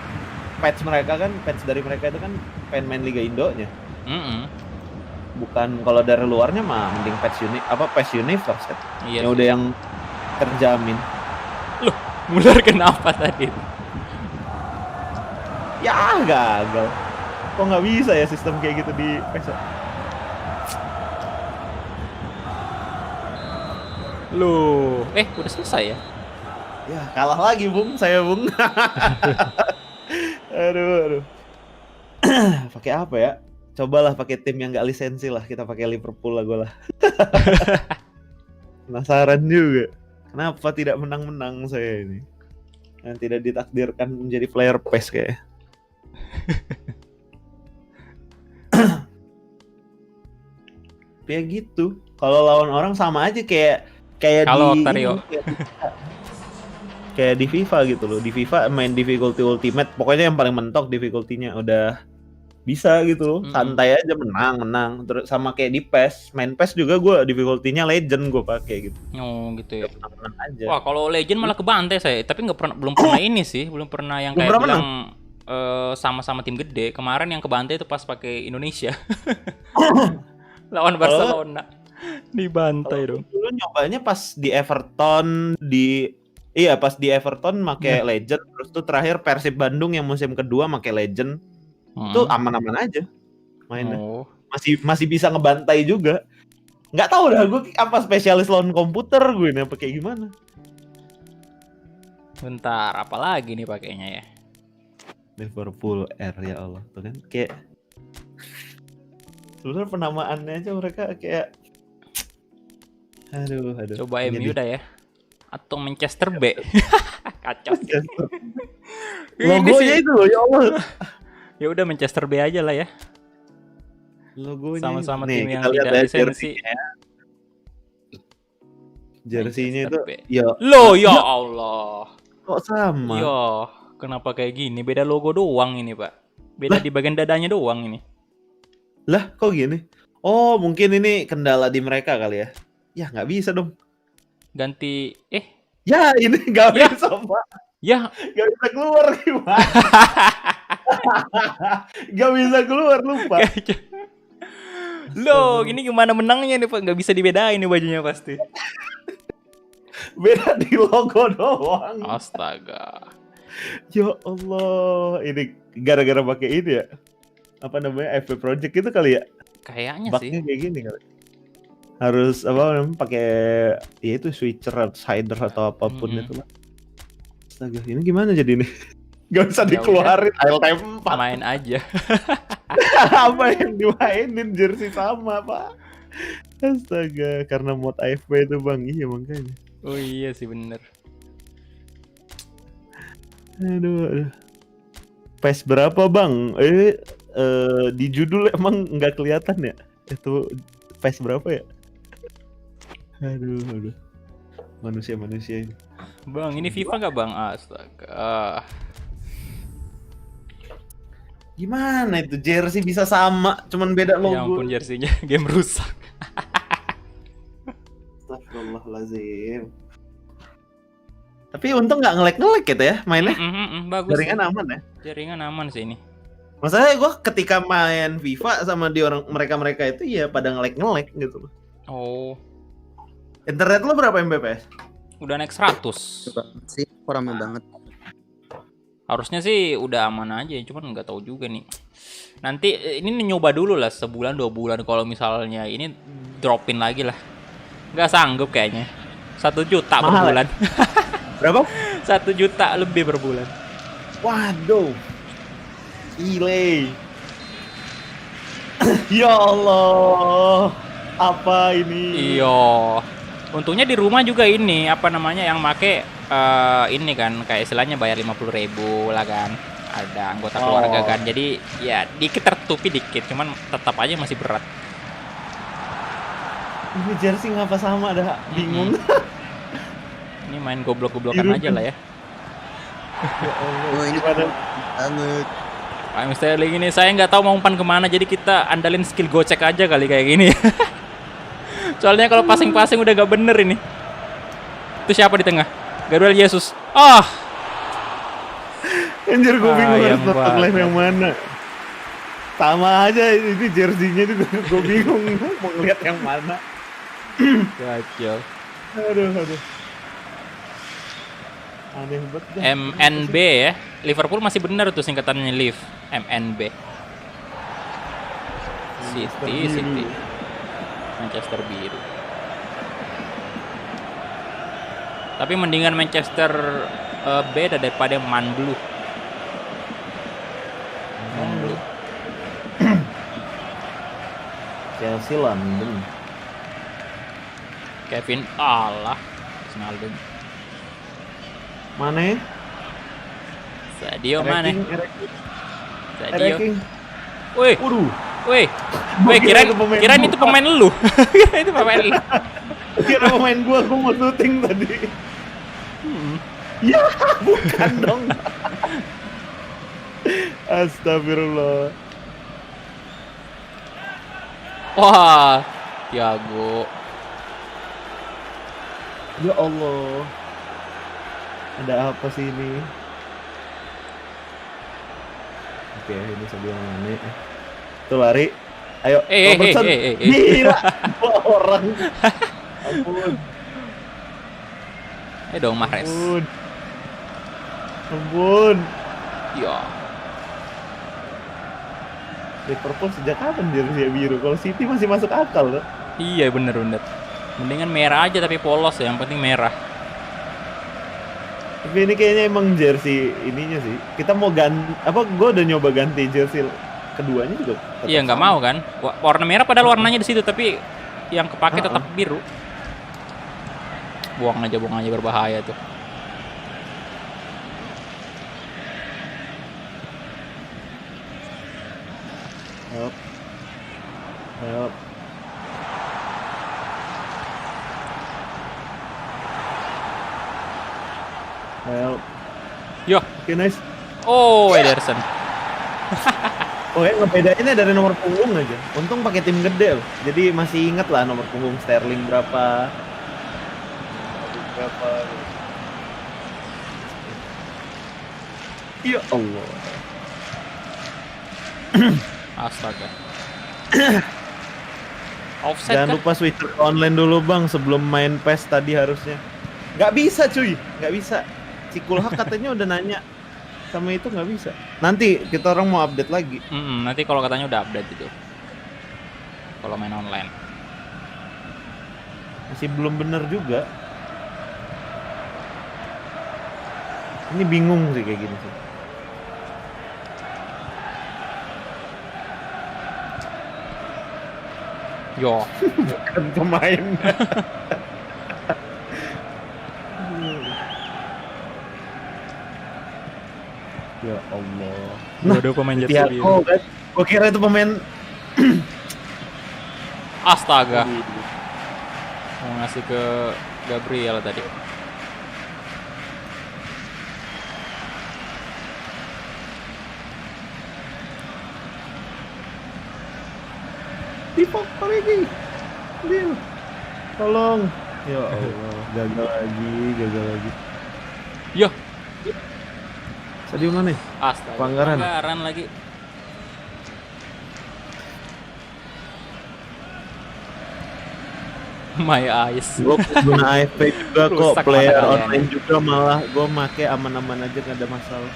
patch mereka kan, patch dari mereka itu kan pengen main Liga Indonya. Bukan kalau dari luarnya mah mending patch Universe kan. Iya. Yang udah yang terjamin. Loh, Muller kenapa tadi? Ya gagal. Kok nggak bisa ya sistem kayak gitu di PES? Loh, udah selesai ya? Ya kalah lagi Bung, saya Bung. aduh. Pakai apa ya? Cobalah pakai tim yang nggak lisensi lah, kita pakai Liverpool lah gue lah. Penasaran juga. Kenapa tidak menang-menang saya ini? Dan tidak ditakdirkan menjadi player PES kayak. Kayak gitu. Kalau lawan orang sama aja kayak kalau di Tario. Kayak di FIFA gitu loh. Di FIFA main difficulty ultimate, pokoknya yang paling mentok difficulty-nya udah bisa gitu, santai aja menang. Terus sama kayak di PES, main PES juga gue difficulty-nya legend gue pakai gitu. Oh gitu ya. Menang aja. Wah kalau Legend malah kebantai saya, tapi belum pernah ini sih, belum pernah yang Belum kayak pernah bilang sama-sama tim gede. Kemarin yang kebantai itu pas pakai Indonesia lawan Barcelona, dibantai dong. Dulu nyobanya pas di Everton pas di Everton make Legend, terus tuh terakhir Persib Bandung yang musim kedua make Legend. Itu aman-aman aja mainnya. Oh. Masih bisa ngebantai juga. Nggak tahu dah gue apa spesialis lawan komputer gue ini apa kayak gimana. Bentar, apalagi nih pakainya ya? Liverpool R ya Allah tuh kan kayak sebenarnya penamaannya aja mereka kayak aduh. Coba MU dah ya. Atau Manchester B. Kacau sih. Logonya itu loh ya Allah. Ya udah Manchester B aja lah ya. Logonya sama-sama nih, tim yang kita lihat tidak ya lisensi. Jersinya itu Manchester B. ya Loh ya Allah. kok sama? Ya, kenapa kayak gini? Beda logo doang ini, Pak. Beda di bagian dadanya doang ini. Lah, kok gini? Oh, mungkin ini kendala di mereka kali ya. Ya, nggak bisa dong. Ganti Ya, ini nggak Ya. bisa, Pak. ya Nggak bisa keluar gimana? Nggak bisa keluar, lupa. Loh, ini gimana menangnya nih, Pak? Nggak bisa dibedain nih bajunya pasti. Beda di logo doang. Astaga. Ya Allah, ini gara-gara pakai ini ya. Apa namanya? FP Project itu kali ya? Kayaknya sih. Bugnya kayak gini kali. Harus apa namanya? Pakai ya itu switcher atau hider atau apapun itu lah. Astaga, ini gimana jadi nih? Gak bisa Ya dikeluarin Alt F4. Main aja. Apa yang dimainin jersey sama, Pak? Astaga, karena mod AFP itu, Bang. Iya makanya. Oh iya sih bener. Aduh. PES berapa, Bang? Di judul emang nggak kelihatan ya? Itu PES berapa ya? Aduh. Manusia ini. Bang, ini FIFA nggak, Bang? Astaga. Gimana itu jersey bisa sama, cuman beda logo. Ya ampun, jersinya game rusak. Astagfirullahaladzim. Tapi untung nggak nge-lag gitu ya mainnya. Bagus. Jaringan aman ya. Jaringan aman sih ini. Masalahnya gue ketika main FIFA sama di mereka itu ya pada nge-lag gitu. Oh, Internet lo berapa Mbps? udah naik 100. Sih, rame banget. Harusnya sih udah aman aja, cuman nggak tahu juga nih. Nanti ini nyoba dulu lah sebulan 2 bulan, kalau misalnya ini dropin lagi lah. Nggak sanggup kayaknya. 1 juta per Mahal, bulan. Berapa? 1 juta lebih per bulan. Waduh. Gile. Ya Allah. Apa ini? Iya. Untungnya di rumah juga ini apa namanya yang make ini kan kayak istilahnya bayar 50.000 lah kan. Ada anggota keluarga kan. Jadi ya dikit tertutupi dikit, cuman tetap aja masih berat. Ini jersey ngapa sama dah? Bingung. Ini main goblok-goblokan aja lah ya. Ya Allah. Oh, ini Gimana? banget. Pak Sterling ini saya nggak tahu mau umpan kemana, jadi kita andalin skill gocek aja kali kayak gini. Soalnya kalau passing-passing udah gak bener ini. Itu siapa di tengah? Gabriel Jesus. Anjir gue bingung harus Ayam nonton live banget. yang mana. Sama aja ini jersey-nya juga gue bingung mau ngeliat yang mana. Kacau. Aduh. Aneh banget dah. MNB ya. Liverpool masih bener tuh singkatannya Liv. MNB. City. Manchester biru. Tapi mendingan Manchester beda daripada Man Blue. Chelsea London. Kevin Allah. Ronaldo. Mana? Sadio mana? Sadio. Ranking. Woi, Waduh. woi. Gua kira Kirain itu itu pemain lu. Kirain itu pemain lu. Kira pemain gua mau syuting tadi. Ya, bukan dong. Astagfirullah. Wah, Thiago. Ya Allah. Ada apa sih ini? Oke, ini Sadio Mane. Tuh lari. Ayo, Robertson. Gila, dua orang. Ampun. Dong Mahrez. Ampun. Ya. Liverpool sejak kapan jersey biru? Kalau City masih masuk akal loh. Iya bener. Mendingan merah aja tapi polos ya, yang penting merah. Tapi ini kayaknya emang jersey ininya sih. Kita mau gue udah nyoba ganti jersey keduanya juga. Iya nggak mau kan? Warna merah padahal warnanya di situ tapi yang kepake tetap biru. Buang aja berbahaya tuh. Help. Yo. Oke, nice. Oh, Ederson. Oh ya, ngebedainnya dari nomor punggung aja. Untung pakai tim gede loh. Jadi masih inget lah nomor punggung Sterling berapa. Ya Allah. Astaga. Offset Jangan kan? lupa switch ke online dulu bang sebelum main PES tadi harusnya. Nggak bisa cuy, nggak bisa. Si Kulhak katanya udah nanya sama itu nggak bisa. Nanti kita orang mau update lagi. Nanti kalau katanya udah update itu. Kalau main online. Masih belum bener juga. Ini bingung sih kayak gini sih. Yo. Bukan pemain. Ya Allah. Nah, ada pemain jersey biru. Thiago kan. Gua kira itu pemain. Astaga. Mau ngasih ke Gabriel tadi. Dipak lagi. Deal. Tolong. Ya Allah, gagal lagi. Yo. Sadio Mane. Astaga. Pelanggaran lagi. My eyes. Gue guna AFP juga kok, Rusak player mata kalian. online juga malah gue make aman-aman aja nggak ada masalah.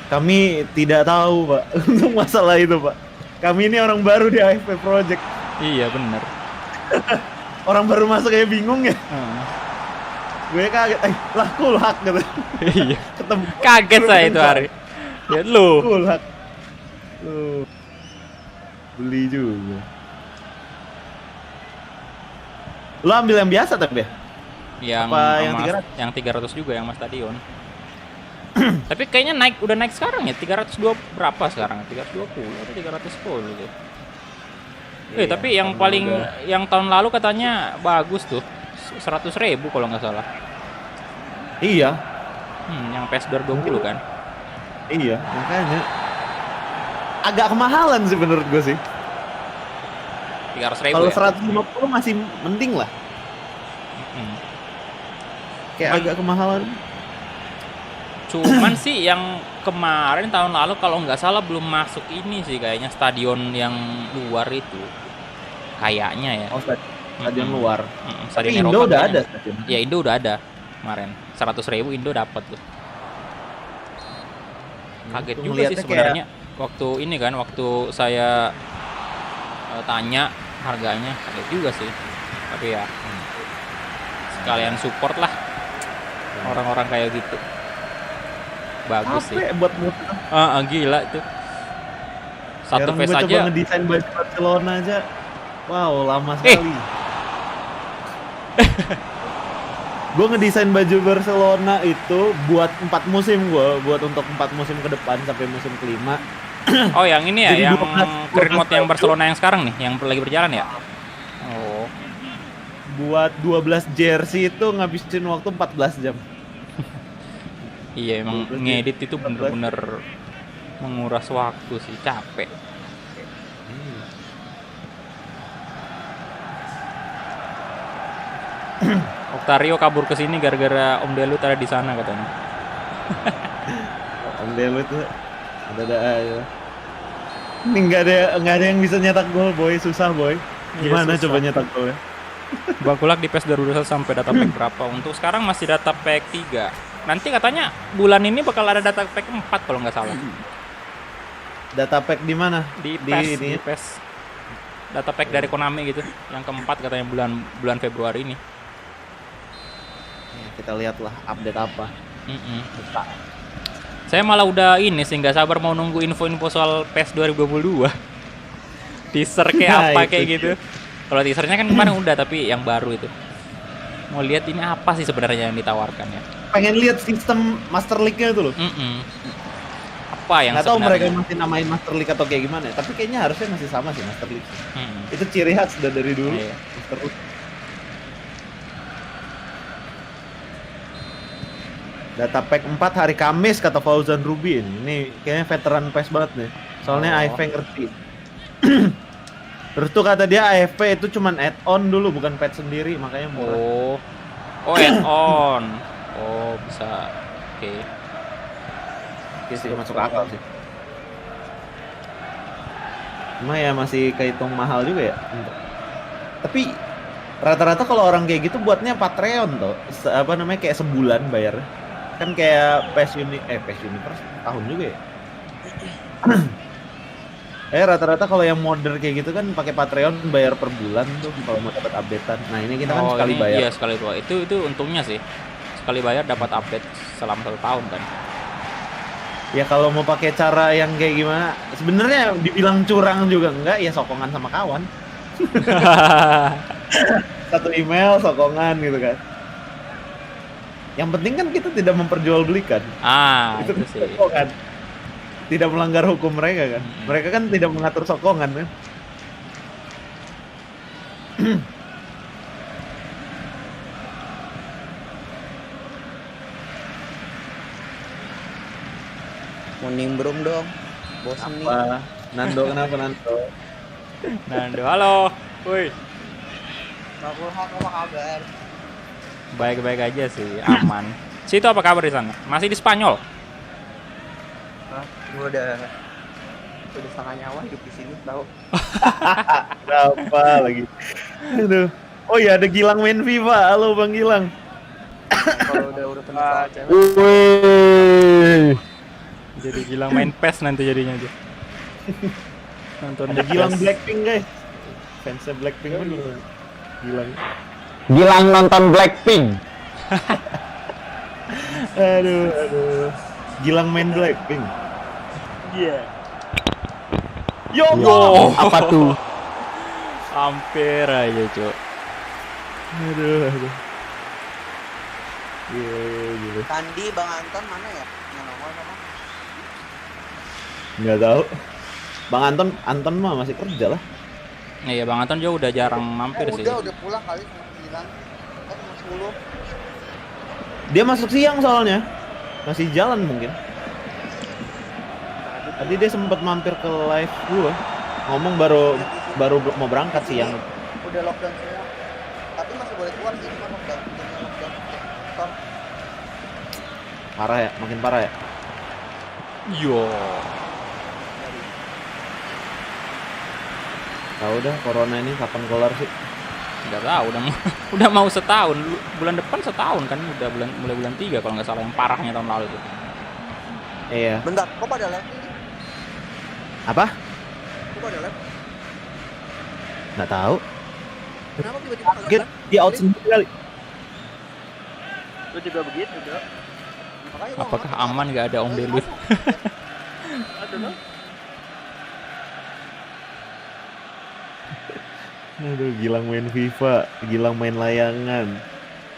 Kami tidak tahu pak untuk masalah itu pak. Kami ini orang baru di AFP Project. Iya bener. Orang baru masuk kayak bingung ya. Gue kaget, lah Kulhak gitu. Iya. Ketemu. Kaget saya itu hari. Lihat lu. Kulhak. Lu beli juga. Lo ambil yang biasa tapi ya? Yang Apa yang Mas, 300? yang 300 juga yang Mas Stadion. Tapi kayaknya udah naik sekarang ya. 302 berapa sekarang? 320 atau 310 gitu. Iya, Tapi yang paling yang tahun lalu katanya bagus tuh. 100.000 kalau nggak salah. Iya, Yang PES 2020 kan. iya, makanya agak kemahalan sih menurut gue sih. 300.000 Kalau ya. 150 masih mending lah. Kayak agak kemahalan. Cuman sih yang kemarin tahun lalu kalau nggak salah belum masuk ini sih kayaknya stadion yang luar itu. Kayaknya ya. Oh, stadion luar. Tapi Stadion Indo Eropa udah kayaknya. ada stadion. Ya Indo udah ada kemarin. 100.000 Indo dapat tuh. Kaget Tuh juga ngeliatnya sih sebenarnya waktu ini kan waktu saya tanya harganya kaget juga sih. Tapi ya sekalian support lah orang-orang kayak gitu. Bagus sih. Capek buat muter. Gila tuh. Satu Sekarang face gue aja. coba ngedesain baju Barcelona aja. Wow, lama sekali. Gue ngedesain baju Barcelona itu buat 4 musim buat untuk 4 musim ke depan sampai musim kelima. Oh, yang ini ya, Jadi yang 12 career mode yang baju. Barcelona yang sekarang nih, yang lagi berjalan ya? Oh, Buat 12 jersey itu ngabisin waktu 14 jam. iya emang 12 ngedit itu 14. bener-bener menguras waktu sih, capek. Octario kabur ke sini gara-gara Om Delut ada di sana katanya. Om Delut tuh ada aja. Ini nggak ada yang bisa nyetak gol, boy. Susah, boy. Gimana susah. coba nyetak golnya? Bang Kulak di PES 2021 sampai data pack berapa? Untuk sekarang masih data pack 3. Nanti katanya bulan ini bakal ada data pack 4 kalau nggak salah. Data pack di mana? Di Di PES, ini. di PES. Data pack dari Konami gitu. Yang keempat katanya bulan Februari ini. Ya, kita lihatlah update apa. Saya malah udah ini sih nggak sabar mau nunggu info-info soal PES 2022. Teaser kayak Nah, apa itu kayak gitu. Kalau teasernya kan kemarin udah, tapi yang baru itu. Mau lihat ini apa sih sebenarnya yang ditawarkan ya? Pengen lihat sistem Master League-nya itu loh. Apa yang Nggak tahu mereka sebenarnya? masih namain Master League atau kayak gimana ya. Tapi kayaknya harusnya masih sama sih Master League. Mm-mm. Itu ciri khas sudah dari dulu. Iya. Master League. Data pack 4 hari Kamis kata Fauzan Rubin. Ini kayaknya veteran PES banget nih. Soalnya Oh. AFP ngerti. Terus tuh kata dia AFP itu cuman add-on dulu bukan patch sendiri makanya murah. Oh add-on. Oh bisa. Oke. Oke sih masuk akal sih. Cuma ya masih kehitung mahal juga ya. Tapi rata-rata kalau orang kayak gitu buatnya Patreon tuh. Apa namanya kayak sebulan bayar. Kan kayak PES Universe tahun juga ya. Rata-rata kalau yang modder kayak gitu kan pakai Patreon bayar per bulan tuh kalau mau dapat updatean. Nah, ini kita kan sekali ini bayar. Iya sekali dua. Itu untungnya sih. Sekali bayar dapat update selama 1 tahun kan. Ya kalau mau pakai cara yang kayak gimana, sebenarnya dibilang curang juga enggak, ya sokongan sama kawan. Satu email sokongan gitu kan. Yang penting kan kita tidak memperjualbelikan. Itu Itu sih. sokongan. Tidak melanggar hukum mereka kan. Mereka kan tidak mengatur sokongan kan. Mau nimbrung dong. Bosan nih. Apa? Nando kenapa Nando? Nando, halo. Woi. Bang Kulhak apa kabar? Baik-baik aja sih, aman. Situ apa kabar di sana? Masih di Spanyol? Hah? Gue udah setengah nyawa hidup di sini tahu. Kenapa lagi? Aduh. Oh ya ada Gilang main FIFA. Halo Bang Gilang. Kalau udah urutan soal cewek. Woi. Jadi Gilang main PES nanti jadinya aja. Nonton Ada Gilang Blackpink guys. Fansnya Blackpink kan Gilang. Gilang nonton Blackpink. Aduh. Gilang main Blackpink. Iya. Yo. Apa tuh? Hampir aja, Cuk. Aduh. Gila. Sandi, Bang Anton mana ya? Yang nongol sama? Nggak tahu. Bang Anton mah masih kerja lah. Iya, Bang Anton juga udah jarang mampir sih. Udah pulang kali sama 9. Kan cuma 10. Dia masuk siang soalnya. Masih jalan mungkin. Tadi dia sempat mampir ke live gua. Ngomong baru mau berangkat siang. Udah lockdown semua. Tapi masih boleh keluar sih, cuma lockdown. Lockdown. Parah ya, makin parah ya. Yo. Tahu dah corona ini kapan kelar sih? Enggak tahu, udah mau setahun. Bulan depan setahun kan, udah mulai bulan 3 kalau nggak salah yang parahnya tahun lalu itu. Iya. Bentar, kok pada live ini? Apa? Kok pada live? Nggak tahu. Kenapa tiba-tiba Mungkin di out sendiri kali. Lu juga begitu, Dok. Makanya gua Apakah nggak aman nggak ada Om Delut? Aduh, Dok. Aduh, Gilang main FIFA, Gilang main layangan.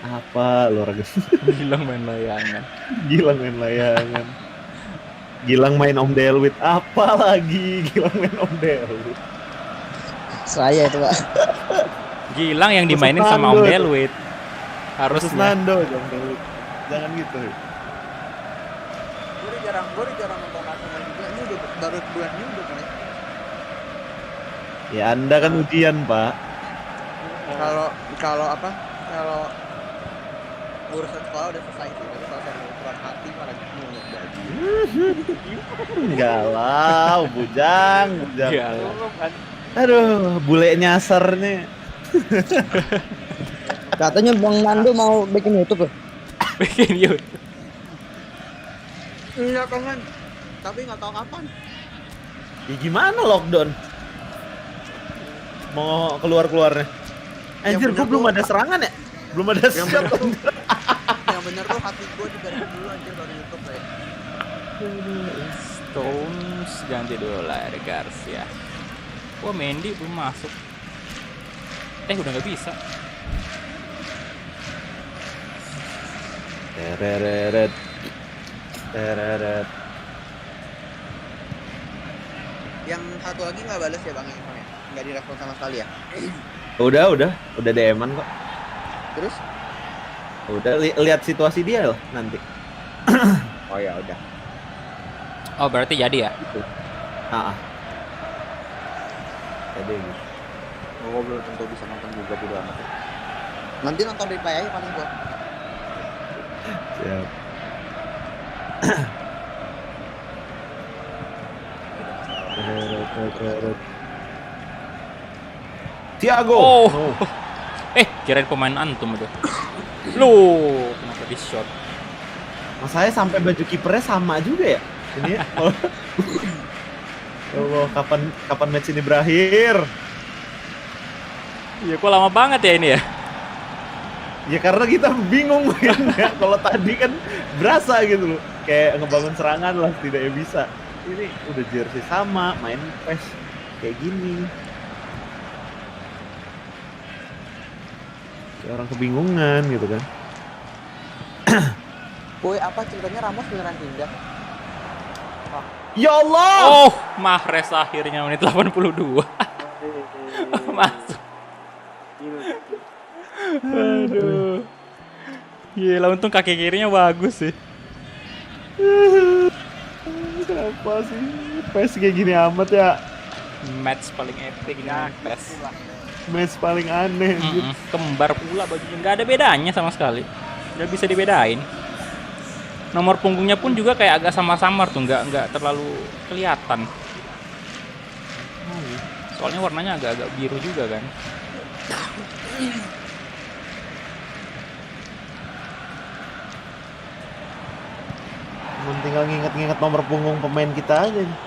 Apa lu orang? Gilang main layangan. Gilang main layangan. Gilang main Om Delwit. Apa lagi? Gilang main Om Delwit. Saya itu, Pak. Gilang yang dimainin Khusus sama Om Nando itu. Delwit. Harus Harusnya. Nando Om Delwit. Jangan gitu. Gue udah jarang nonton Arsenal juga. Ini udah baru bulan ini udah mulai. Ya Anda kan ujian, Pak. Kalau apa? kalau urusan sekolah udah selesai sih, tapi kalau saya ukuran hati malah mulut baju. Enggak lah, bujang. Iya lah. Aduh, bule nyasar nih. Katanya Bang Mando mau bikin YouTube loh. Bikin YouTube. Iya kangen, tapi nggak tahu kapan. Ya gimana lockdown? Mau keluarnya? Anjir, bener gua belum tuh. ada serangan ya? Belum ada Yang shot. bener tuh, yang bener tuh hati gue juga dari dulu anjir baru YouTube ya. Stones ganti dolar Garcia. Wah, Mendy belum masuk. Udah nggak bisa. Tereret. Yang satu lagi nggak balas ya bang Irfan ya? Nggak direspon sama sekali ya? Udah DM-an kok. Terus? Udah lihat situasi dia lah nanti. Oh ya udah. Oh, berarti jadi ya? Ah. Jadi gitu. Gue belum tentu bisa nonton juga bodo amat. Nanti nonton replay aja paling gue. Siap. Thiago. Oh. Kirain pemain antum itu. Loh, kenapa di shot? Mas saya sampai baju kipernya sama juga ya? Ini ya? Oh. Ya Allah, kapan match ini berakhir? Ya kok lama banget ya ini ya? Ya karena kita bingung mainnya. Kalau tadi kan berasa gitu loh. Kayak ngebangun serangan lah, setidaknya bisa. Ini udah jersey sama, main PES kayak gini. Kayak orang kebingungan gitu kan. Woi apa ceritanya Ramos beneran pindah? Ya Allah! Oh, Mahrez akhirnya menit 82. Masuk. Aduh. Gila, untung kaki kirinya bagus sih. Kenapa sih PES kayak gini amat ya? Match paling epic ini PES. Match paling aneh. anjir. Kembar pula bajunya, nggak ada bedanya sama sekali. Nggak bisa dibedain. Nomor punggungnya pun juga kayak agak samar-samar tuh, nggak terlalu kelihatan. Soalnya warnanya agak-agak biru juga kan. Tinggal nginget-nginget nomor punggung pemain kita aja nih.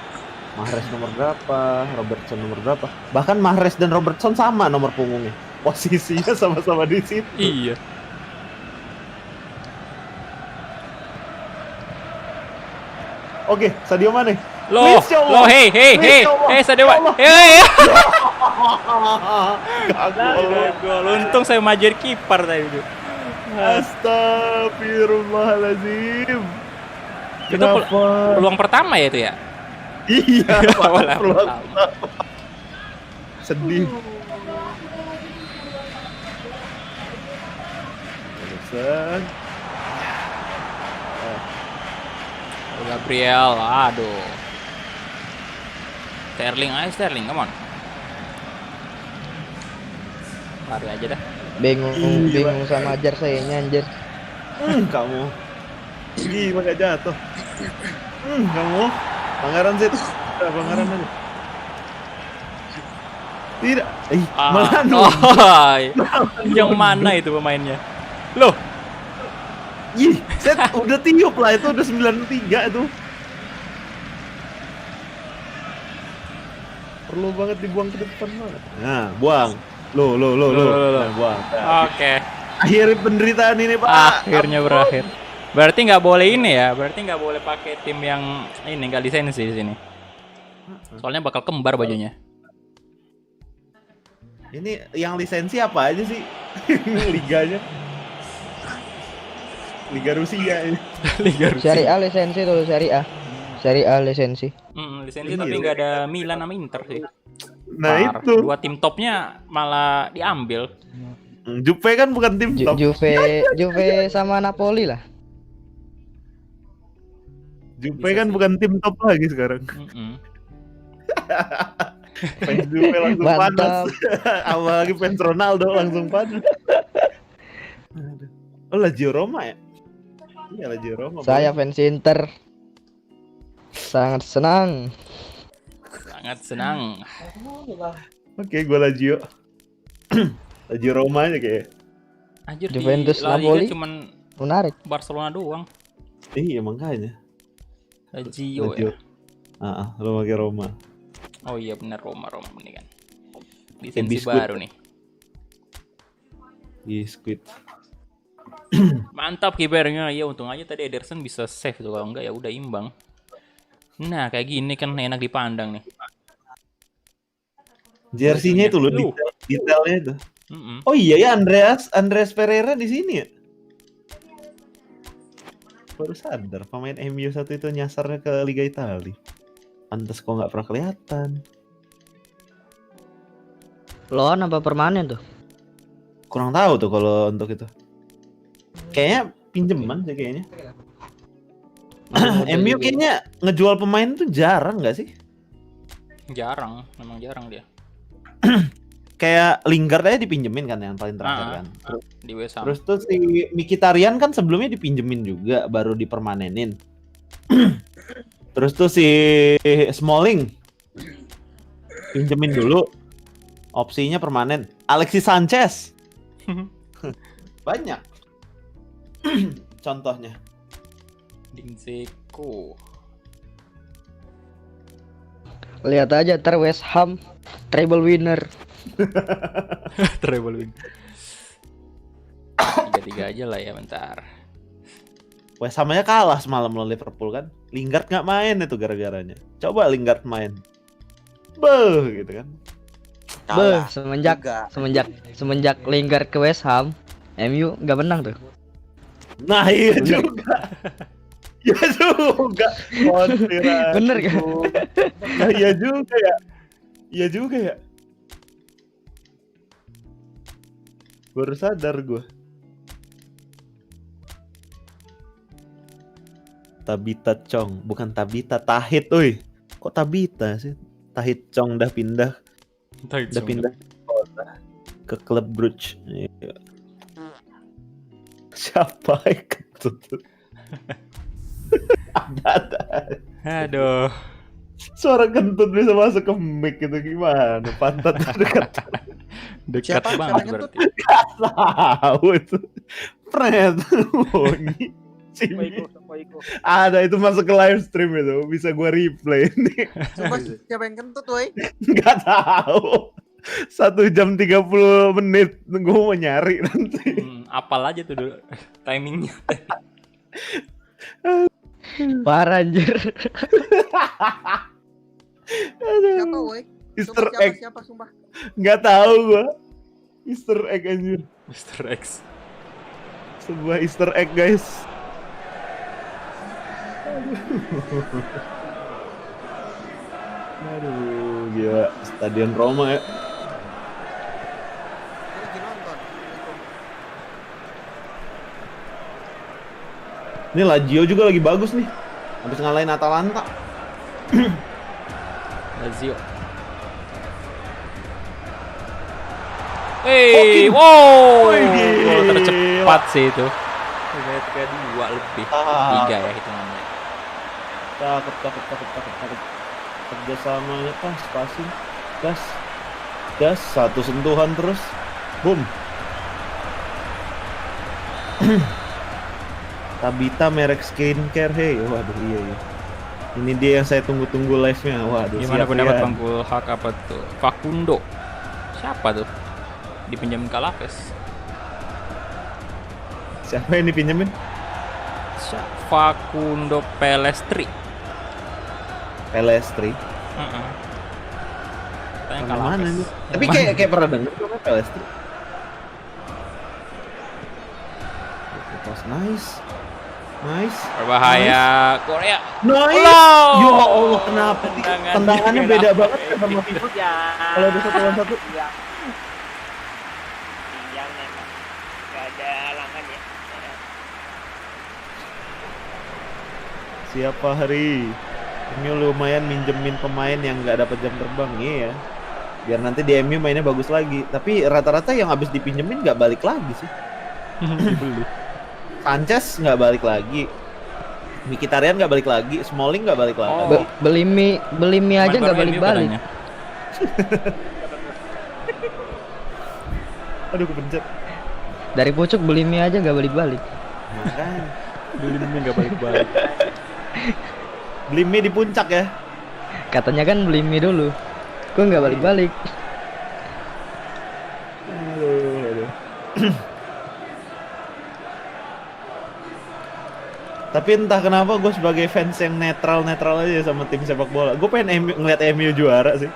Mahrez nomor berapa, Robertson nomor berapa. Bahkan Mahrez dan Robertson sama nomor punggungnya. Posisinya sama-sama di situ. Iya. Oke, Sadio Mane. Loh, Please, ya Allah. hey, Please, ya Allah. Sadio Ya Mane. Allah. Gol. Untung saya majer kiper tadi itu. Astagfirullahaladzim. Itu peluang pertama ya itu ya? Iya, Awal peluang pertama. sedih. Eriksen. Gabriel, aduh. Sterling, come on. Lari aja dah. Bingung Iya. sama ajar saya anjir. Kamu. Gila gak jatuh. Kamu. Pangeran Zid. Pangeran aja. Tidak. Mana Yang mana itu pemainnya? Loh, Ih, Zid udah tiup lah, itu udah 93 itu. Perlu banget dibuang ke depan banget. Nah, buang. Loh. Nah, buang. oke. Akhiri penderitaan ini, Pak. Akhirnya berakhir. Berarti nggak boleh ini ya? Berarti nggak boleh pakai tim yang ini nggak lisensi di sini. Soalnya bakal kembar bajunya. Ini yang lisensi apa aja sih? Liganya. Liga Rusia ini. Liga Rusia. Serie A lisensi tuh, Serie A lisensi. Lisensi Iya. tapi nggak ada Milan sama Inter sih. Nah, Parah. itu. Dua tim topnya malah diambil. Juve kan bukan tim top. Juve sama Napoli lah. Juve Bisa kan sih. bukan tim top lagi sekarang. Fans Juve langsung Mantap. panas. Apalagi fans Ronaldo langsung panas. Oh, Lazio Roma ya? Iya, Lazio Roma. Saya fans Inter. Sangat senang. Sangat senang. Oke, gue Lazio. Lazio Roma aja kayak. Anjir Juventus, di La Liga Napoli. cuman Menarik. Barcelona doang. Iya, makanya. Lazio Lazio. ya. Lo pakai Roma. Oh iya benar Roma ini kan. Kayak Lisensi biskuit. baru nih. Biskuit. Mantap kipernya. Ya untung aja tadi Ederson bisa save tuh, kalau enggak ya udah imbang. Nah, kayak gini kan enak dipandang nih. Jersey-nya itu loh, Loh. detailnya itu. Mm-mm. Oh iya ya, Andreas Pereira di sini ya. Baru sadar pemain MU satu itu nyasarnya ke Liga Italia. Pantes kok nggak pernah kelihatan. Loan apa permanen tuh? Kurang tahu tuh kalau untuk itu. Kayaknya pinjeman sih kayaknya. MU kayaknya ngejual pemain tuh jarang nggak sih? Jarang, memang jarang dia. Kayak Lingard aja dipinjemin kan yang paling terakhir kan. Di West Ham. Terus tuh si Mkhitaryan kan sebelumnya dipinjemin juga, baru dipermanenin. Terus tuh si Smalling pinjemin dulu, opsinya permanen. Alexis Sanchez banyak. Contohnya. Dinzeko. Lihat aja ntar West Ham treble winner. Treble win. 3-3 aja lah ya bentar. West Ham aja kalah semalam lawan Liverpool kan. Lingard nggak main itu gara-garanya. Coba Lingard main. Beuh gitu kan. Beh, Kalah. semenjak Lingard ke West Ham, MU nggak menang tuh. Nah iya juga. Iya juga. Konspirasi. Bener kan? Nah, iya juga ya. Iya juga ya. Baru sadar gue. Tabita Chong, bukan Tabita, Tahit, oi. Kok Tabita sih? Tahit Chong udah pindah ke klub Brugge. Iya. Siapa yang kentut? ada. Aduh. Suara kentut bisa masuk ke mic itu gimana? Pantat dekat. Dekat Siapa? banget Siapa yang berarti. Tahu itu. Pret. Bunyi. Ada itu masuk ke live stream itu, bisa gua replay ini. Coba siapa yang kentut, woi? Nggak tahu. 1 jam 30 menit gua mau nyari nanti. Apal aja tuh dulu timingnya. Parah anjir. Siapa, woi? Easter Sumpah, egg. siapa sumpah? Nggak tahu gua. Easter egg anjir. Mr. X. Sebuah Easter egg, guys. Aduh, gila. Stadion Roma ya. Ini lagi nonton. Ini Lazio juga lagi bagus nih. Habis ngalahin Atalanta. Lazio. Hey, wow, gol tercepat sih itu. Kayak 2 lebih, 3 ya hitungannya. Cakep. Kerjasamanya pas, passing, gas, satu sentuhan terus, boom. Tabita merek skincare, hey, waduh iya. Ini dia yang saya tunggu-tunggu live-nya, waduh. Gimana siap pendapat ya. Bang Kulhak apa tuh? Facundo. Siapa tuh? Dipinjamin Kalaves. Siapa yang dipinjemin? Facundo Pelestri. Pelestri. Tanya Yang mana Kalaves. nih? Tapi kayak pernah denger namanya Pelestri. Nice. Berbahaya Korea. Nice. Allah. Ya Allah, kenapa sih? Tendangannya Tendangannya kenapa beda banget kayak ya sama gitu? FIFA. Kalau ada 1-1. Siapa hari? Ini lumayan minjemin pemain yang nggak dapat jam terbang ya. Biar nanti di MU mainnya bagus lagi. Tapi rata-rata yang habis dipinjemin nggak balik lagi sih. Dibeli. Sanchez nggak balik lagi, Mkhitaryan nggak balik lagi, Smalling nggak balik lagi. Oh. Beli mie aja Pemain nggak baru MU balik-balik. katanya. Aduh kepencet. Dari pucuk beli mie aja nggak balik-balik. Makanya. Beli mie nggak balik-balik. Beli mie di puncak ya. Katanya kan beli mie dulu. Kok nggak balik-balik? Aduh. Tapi entah kenapa gue sebagai fans yang netral aja sama tim sepak bola. Gue pengen ngeliat MU juara sih.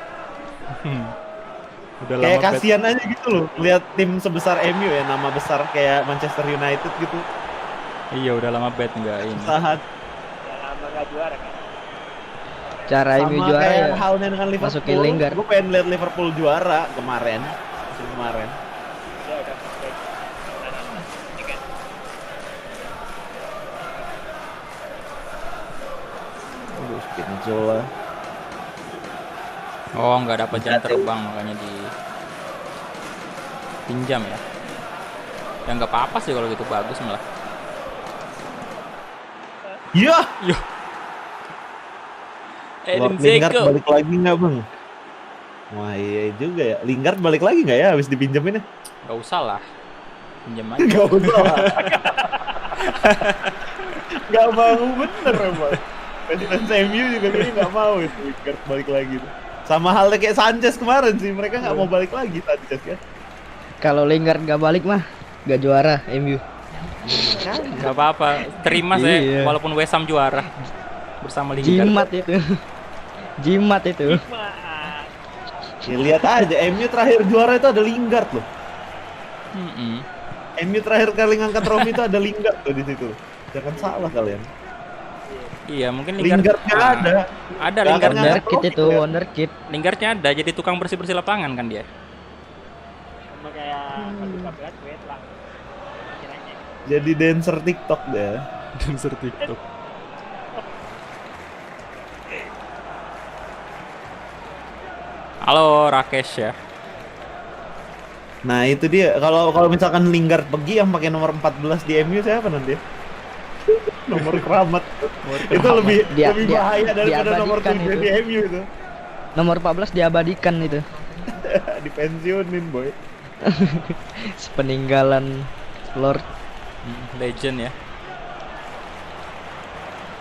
Udah Kayak lama kasihan aja gitu loh, lihat tim sebesar MU ya, nama besar kayak Manchester United gitu. Iya udah lama bet nggak ini. Sahat. Cara MU Sama juara kayak ya. halnya dengan masukin Liverpool. Lingard. Gue pengen lihat Liverpool juara kemarin, musim kemarin. Aduh, Spinazzola. Oh nggak dapat jam terbang makanya di pinjam ya. Ya nggak apa-apa sih kalau gitu, bagus malah. Iya. Yo. Lord Lingard balik lagi nggak bang? Wah iya juga ya. Lingard balik lagi nggak ya habis dipinjemin ya? Gak usah lah, pinjam aja. Nggak usah. Nggak mau bener emang. Fans MU juga kayaknya nggak mau itu Lingard balik lagi. Sama halnya kayak Sanchez kemarin sih, mereka nggak mau balik lagi Sanchez kan. Kalau Lingard nggak balik mah nggak juara MU. Gak apa-apa, terima saya Iya. walaupun West Ham juara bersama Lingard. Jimat itu. Jimat itu. Ya, lihat aja, MU terakhir juara itu ada Lingard loh. Mm-mm. MU terakhir kali ngangkat trofi itu ada Lingard tuh di situ. Jangan salah kalian. Iya mungkin Lingard. Lingardnya ada. Ada Nggak Lingard. akan Wonderkid itu, wonderkid. Lingardnya ada, jadi tukang bersih-bersih lapangan kan dia. Jadi dancer TikTok deh. Dancer TikTok. Halo Rakesh ya. Nah itu dia, kalau misalkan Lingard pergi yang pakai nomor 14 di MU siapa nanti? Nomor keramat. Itu lebih Dia- lebih dia- bahaya daripada nomor diabadikan 7 itu. di MU itu. Nomor 14 diabadikan itu. Dipensiunin boy. Sepeninggalan Lord. Legend ya.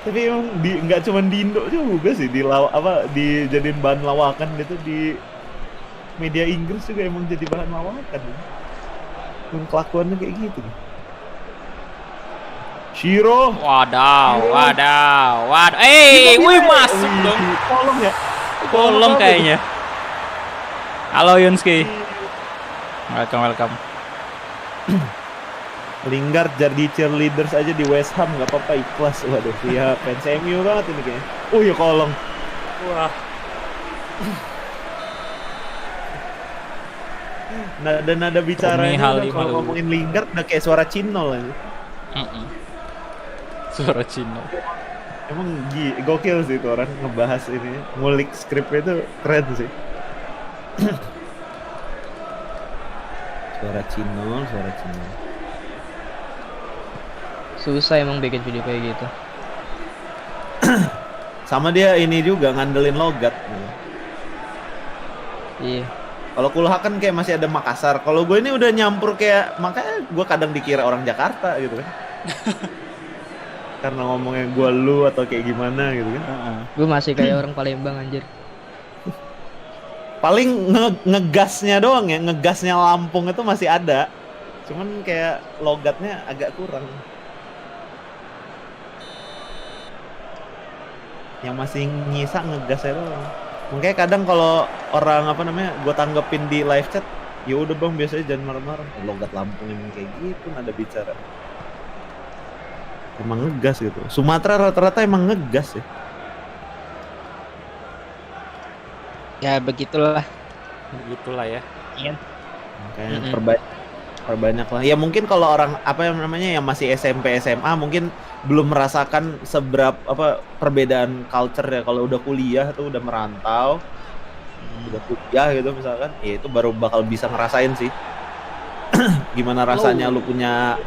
Tapi emang nggak cuma di Indo juga sih, dijadiin bahan lawakan gitu di media Inggris juga emang jadi bahan lawakan. Emang kelakuannya kayak gitu. Shiro. Wadaw. Wih masuk dong. Kolong ya. Kolong kayaknya. Halo Yunski. Welcome. Lingard jadi cheerleaders aja di West Ham nggak apa-apa, ikhlas. Waduh, iya fans MU banget ini kayaknya. Oh ya kolong. Wah. Nada bicaranya Hal udah lima kalau dulu. ngomongin Lingard udah kayak suara Cinol aja. Mm-mm. Suara Cino. Emang gokil sih itu orang ngebahas ini, ngulik skripnya itu keren sih. Suara Cinol. Susah emang bikin video kayak gitu. Sama dia ini juga ngandelin logat. Iya. Kalau Kulha kan kayak masih ada Makassar. Kalau gue ini udah nyampur kayak, makanya gue kadang dikira orang Jakarta gitu kan. Karena ngomongnya gue lu atau kayak gimana gitu kan. Gue masih kayak orang Palembang anjir. Paling ngegasnya doang ya, ngegasnya Lampung itu masih ada. Cuman kayak logatnya agak kurang. Yang masih nyisa ngegasnya doang. Makanya kadang kalau orang gue tanggepin di live chat, ya udah bang biasanya jangan marah-marah. Logat Lampung emang kayak gitu, nada bicara. Emang ngegas gitu. Sumatera rata-rata emang ngegas ya. Ya begitulah. Begitulah ya. Makanya perbanyak lah. Ya mungkin kalau orang yang masih SMP SMA mungkin belum merasakan perbedaan culture ya. Kalau udah kuliah tuh udah merantau, udah kuliah gitu misalkan, ya itu baru bakal bisa ngerasain sih. Gimana rasanya lu punya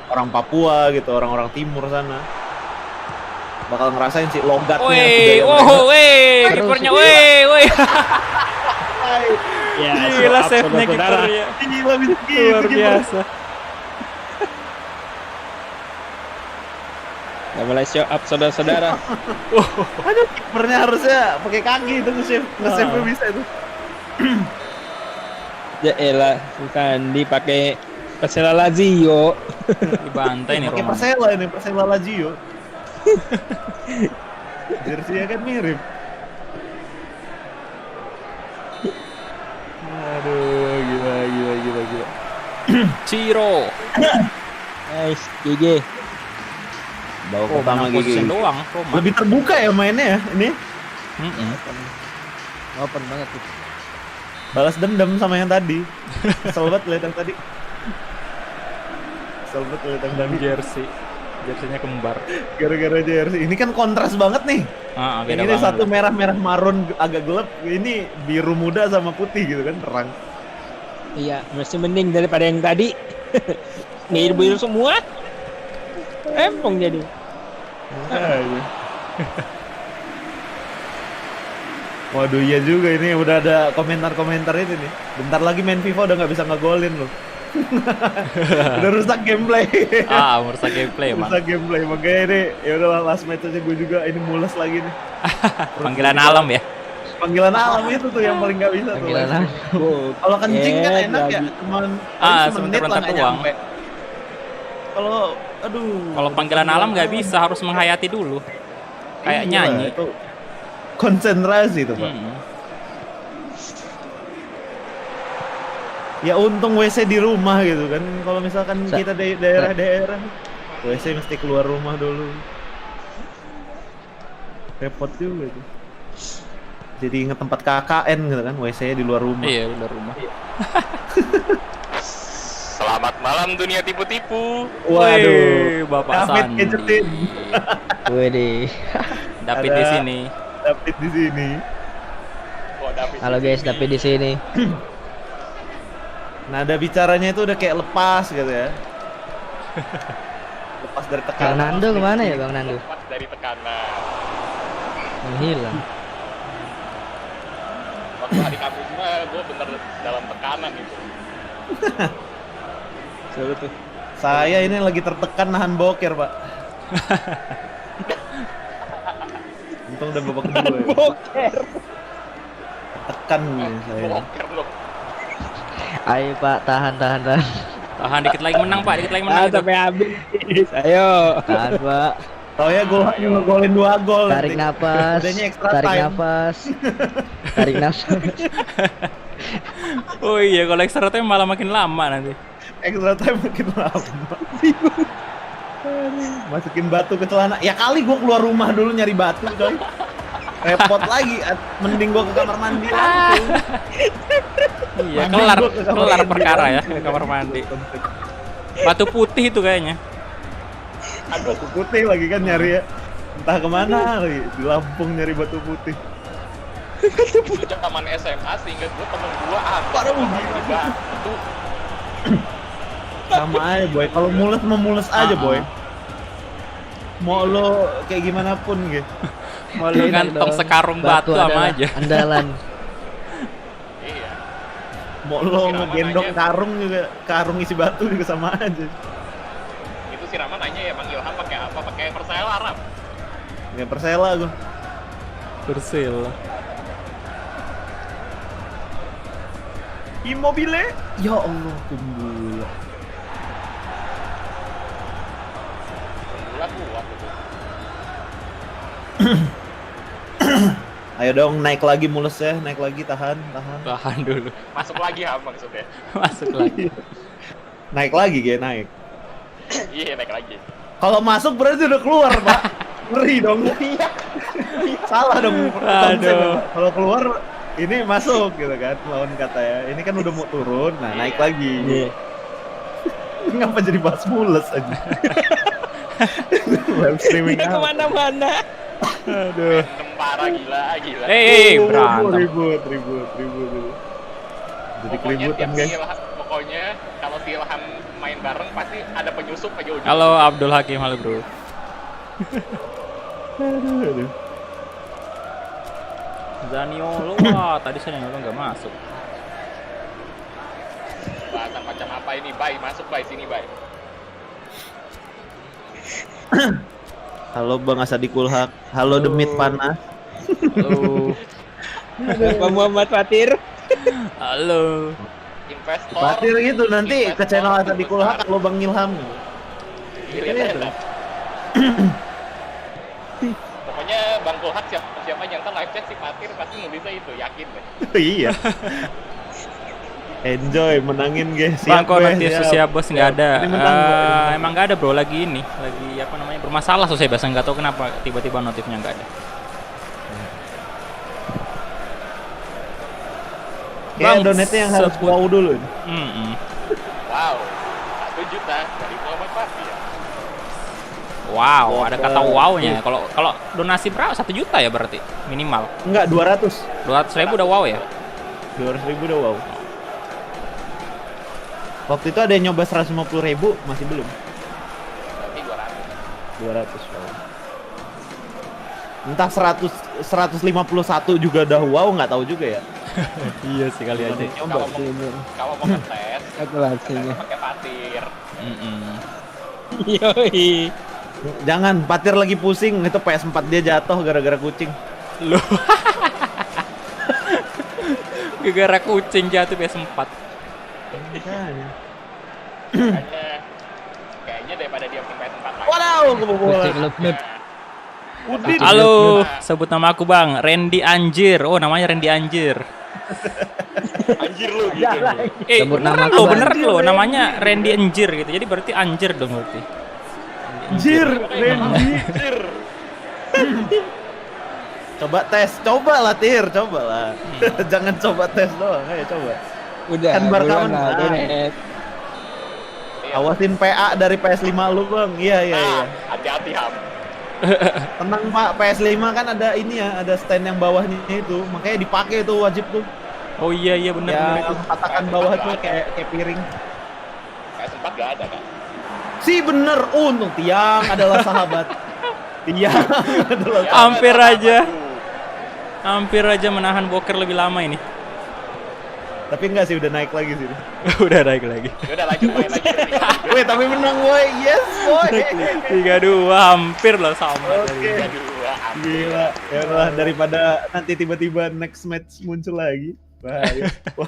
orang Papua gitu, orang-orang timur sana bakal ngerasain sih logatnya. Woi, budaya mereka. oh, woi, kipernya, woi. Ya, Gila siap, save-nya saudara-saudara. kipernya. Gila bisa gitu, Luar kiper. biasa. Udah mulai show up saudara-saudara. Aduh, kipernya harusnya pakai kaki itu nge-save bisa itu. Ya elah, bukan dipakai Persela Lazio. Dibantai nih Pakai Roma. Persela Lazio. Jersey-nya kan mirip. Aduh, gila. Ciro. Nice, GG. Bawa Oh, pertama menang position gigi. doang, Roma. Lebih terbuka ya mainnya ya ini. Mm-mm. Open banget tuh. Balas dendam sama yang tadi. Kesel banget liat yang tadi. Jersey-nya kembar. Gara-gara jersey. Ini kan kontras banget nih. Beda Yang ini banget. satu merah marun agak gelap, ini biru muda sama putih gitu kan, terang. Iya, masih mending daripada yang tadi. Biru-biru semua. Rempong jadi. Waduh iya juga ini udah ada komentar-komentar itu nih. Bentar lagi main FIFA udah nggak bisa ngegolin loh. Udah rusak gameplay. Merusak gameplay, Bang. Rusak gameplay makanya ini ya udah last match aja gue juga ini mules lagi nih. Panggilan alam ya. Panggilan alam itu tuh yang paling nggak bisa tuh. Panggilan alam. Kalau kencing kan Eh, enak ya, lagi. cuman sebentar-bentar nggak doang. nyampe. Kalau aduh. Kalau panggilan alam nggak bisa, harus menghayati dulu. Kayak Iya, nyanyi. Itu konsentrasi itu Pak. Mm. Ya untung WC di rumah gitu kan. Kalau misalkan kita di daerah-daerah, WC mesti keluar rumah dulu. Repot juga tuh. Jadi inget tempat KKN gitu kan, WC di luar rumah. Iya, udah rumah. Selamat malam dunia tipu-tipu. Waduh, Wih, Bapak David Sandi. gadgetin. Wede. David Ada- di sini. David di sini. Kok David Halo guys, tapi di sini. Nada bicaranya itu udah kayak lepas gitu ya. Lepas dari Bang tekanan. Nando kemana ya Bang Nando? lepas dari tekanan. Menghilang. Waktu hari Kamis mah gue bener dalam tekanan itu. Seru tuh. Saya ini lagi tertekan nahan boker, Pak. Untung udah babak kedua ya. Boker. Tekan nih saya. Boker loh. Ayo Pak, tahan. Tahan dikit lagi menang, Pak. Dikit lagi menang. itu. Sampai habis. Ayo. Tahan Pak. Tahu ya gol ngegolin 2 gol. Tarik nanti. napas. Adanya extra Tarik time. napas. Tarik napas. Oh iya, kalau extra time malah makin lama nanti. Extra time makin lama. Masukin batu ke celana. Ya kali gua keluar rumah dulu nyari batu, coy. Repot lagi. Mending gua ke kamar mandi langsung. Iya, Mandi kelar gua ke kamar kelar mandi perkara ya langsung. ke kamar mandi. Batu putih itu kayaknya. Batu putih lagi kan nyari ya. Entah kemana lagi. Di Lampung nyari batu putih. Sejak zaman SMA sehingga gue temen gue Parah, di batu. Sama aja boy. Kalau mules mau mules aja boy. Mau lo kayak gimana pun gitu. Mau lu gantong sekarung batu sama adalah aja. Andalan. Iya. Mau lo Siraman ngegendong aja. karung juga, karung isi batu juga sama aja. Itu si Rama nanya ya Bang Ilham pakai apa? Pakai Persela Ram. Ya Persela gua. Persil. Immobile. Ya Allah, kumbula. Buat kuat itu. Ayo dong naik lagi mules ya, naik lagi tahan. Tahan dulu. Masuk lagi Ham maksudnya. Masuk lagi. Naik lagi kayak naik. Iya naik lagi. Kalau masuk berarti udah keluar, Pak. Ngeri dong. Salah dong. Aduh. Kalau keluar ini masuk gitu kan, lawan kata ya. Ini kan udah mau turun, nah naik lagi. Iya. Ngapa jadi bahas mules aja? Live streaming Kita apa? kemana-mana. Aduh. Parah gila. Hei, Oh, berantem. Ribut. Jadi Pokoknya keributan tiap guys. si Ilham, pokoknya kalau si Ilham main bareng pasti ada penyusup aja ujungnya. Halo Abdul Hakim, halo bro. Aduh. Zaniolo, wah tadi Zaniolo nggak masuk. Bahasan macam apa ini, Bay? Masuk, Bay, sini, Bay. Halo Bang Asadi Kulhak. Halo Demit Panas. Halo. Pak Muhammad Fatir. Halo. Investor. Fatir gitu nanti ke investor, channel Asadi Kulhak kalau Bang Ilham. Iya, pokoknya Bang Kulhak siapa nyantar live chat si Fatir pasti nulisnya itu, yakin deh. Iya. Enjoy, menangin guys. Bang Konotius siap bos nggak ada. Ini menang, Bro. Emang nggak ada bro, lagi ini, lagi apa namanya bermasalah sosial biasa nggak tahu kenapa tiba-tiba notifnya nggak ada. Kayak donetnya yang harus wow dulu. Wow, 1 juta dari Muhammad Fatir. Wow, ada kata wow-nya. Kalau donasi berapa? 1 juta ya berarti minimal. Enggak, 200. 200.000 udah wow ya? 200.000 udah wow. Waktu itu ada yang nyoba 150.000, masih belum. Berarti 200 wow. Entah 151 juga udah wow, nggak tahu juga ya. Iya sih kali aja. Nyoba. Kalau mau ngetes, Kalkulasinya. pakai Fatir. Yoi. Jangan, Patir lagi pusing, itu PS4 dia jatuh gara-gara kucing. Loh. Gara-gara kucing jatuh PS4. Makanya. Kayaknya daripada dia punya PS4 lagi. Waduh, kebobolan. Kucing lebih. Udin. Halo, sebut nama aku Bang, Randy Anjir. Oh, namanya Randy Anjir. Anjir lu gitu. Sebut nama aku, Bang. Beneran lo, namanya Randy Anjir gitu. Jadi berarti anjir dong berarti. Anjir, Randy. Coba tes, coba lah Tir, coba lah. Jangan coba tes doang, ayo coba. Udah. Kan berkawan. buruan lah, Donet. Awasin PA dari PS5 lu Bang. Iya. Hati-hati Ham. Tenang Pak, PS5 kan ada ini ya, ada stand yang bawahnya itu, makanya dipakai tuh wajib tuh. Oh iya bener Yang patakan bawah tuh kayak piring. PS4 gak ada kan? Si bener, untung Tiang adalah sahabat. Tiang adalah sahabat. Hampir aja menahan Boker lebih lama ini. Tapi enggak sih, udah naik lagi sih. Udah naik lagi. Udah lanjut main lagi. Weh, tapi menang boy, yes boy. 3-2 hampir loh sama. Oke. Gila, ya Allah, daripada nanti tiba-tiba next match muncul lagi. Bahaya. Wah.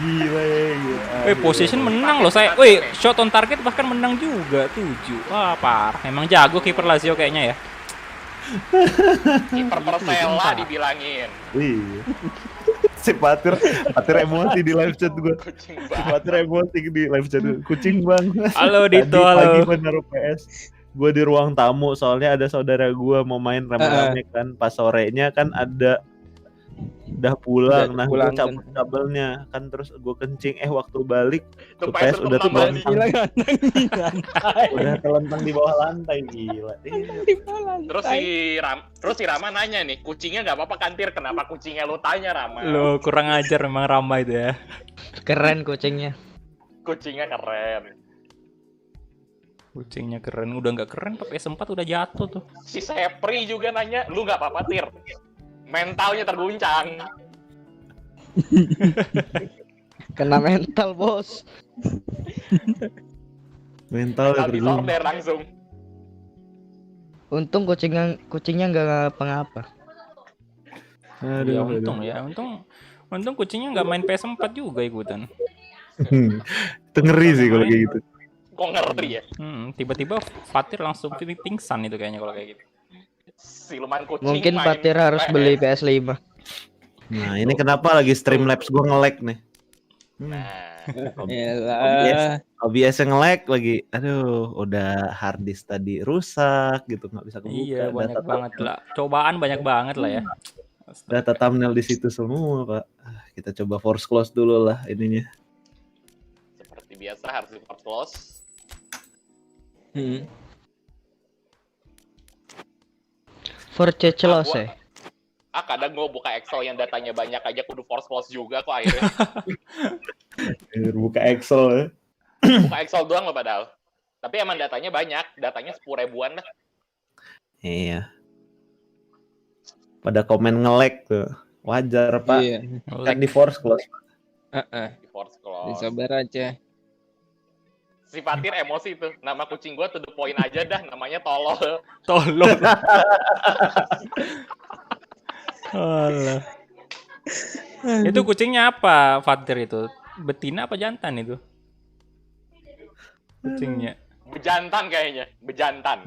Gila ya, gila. Position menang loh saya. Shot on target bahkan menang juga 7. Wah, parah. Emang jago kiper Lazio kayaknya ya. Kiper Persela dibilangin. Iya. Si Patir emosi di live chat gue. Kucing Si banget. Patir emosi di live chat gue. Kucing bang. Halo Dito, Tadi halo. pagi gue naruh PS. Gue di ruang tamu soalnya ada saudara gue mau main rame-rame kan. Pas sorenya kan ada udah pulang. Nah gue pulang, cabut kabelnya kan, terus gue kencing. Waktu balik Tuh tuh PS udah tetep nambah telentang. Udah telentang di bawah lantai, gila. Terus si Rama nanya nih, kucingnya nggak apa-apa kan Tir? Kenapa kucingnya lu tanya Rama? Lo kurang ajar memang Rama itu ya. Keren kucingnya. Kucingnya keren. Kucingnya keren, udah nggak keren pakai PS4 udah jatuh tuh. Si Sepri juga nanya, lu nggak apa-apa Tir? Mentalnya terguncang. Kena mental, Bos. Mental Mental terus. disorder langsung. Untung kucingnya nggak ngapa-ngapa. Ya untung ya, untung kucingnya nggak main PS4 juga ikutan. Itu ngeri sih kalau kayak gitu. Kok ngerti ya? Tiba-tiba Fatir langsung pingsan itu kayaknya kalau kayak gitu. Siluman kucing. Mungkin main Fatir harus PS. beli PS5. Nah ini kenapa lagi Streamlabs gue nge-lag nih. Nah, OBS yang nge-lag lagi. Aduh, udah hard disk tadi rusak gitu, nggak bisa kebuka. Iya banyak banget lah, cobaan banyak banget lah ya. Data thumbnail di situ semua Pak. Kita coba force close dulu lah ininya. seperti biasa harus di close. Force close. Kadang gue buka Excel yang datanya banyak aja kudu force close juga kok akhirnya. Buka Excel ya. Buka Excel doang loh padahal. Tapi emang datanya banyak, datanya 10 ribuan lah. Iya. Pada komen nge-lag tuh. Wajar, Pak. Iya. Kan di force close. Di force close. Disabar aja. Si Fatir emosi tuh. Nama kucing gue to the point aja dah, namanya tolol. Tolong. Alah. Itu kucingnya apa, Fatir itu? Betina apa jantan itu? Kucingnya. Bejantan kayaknya, bejantan.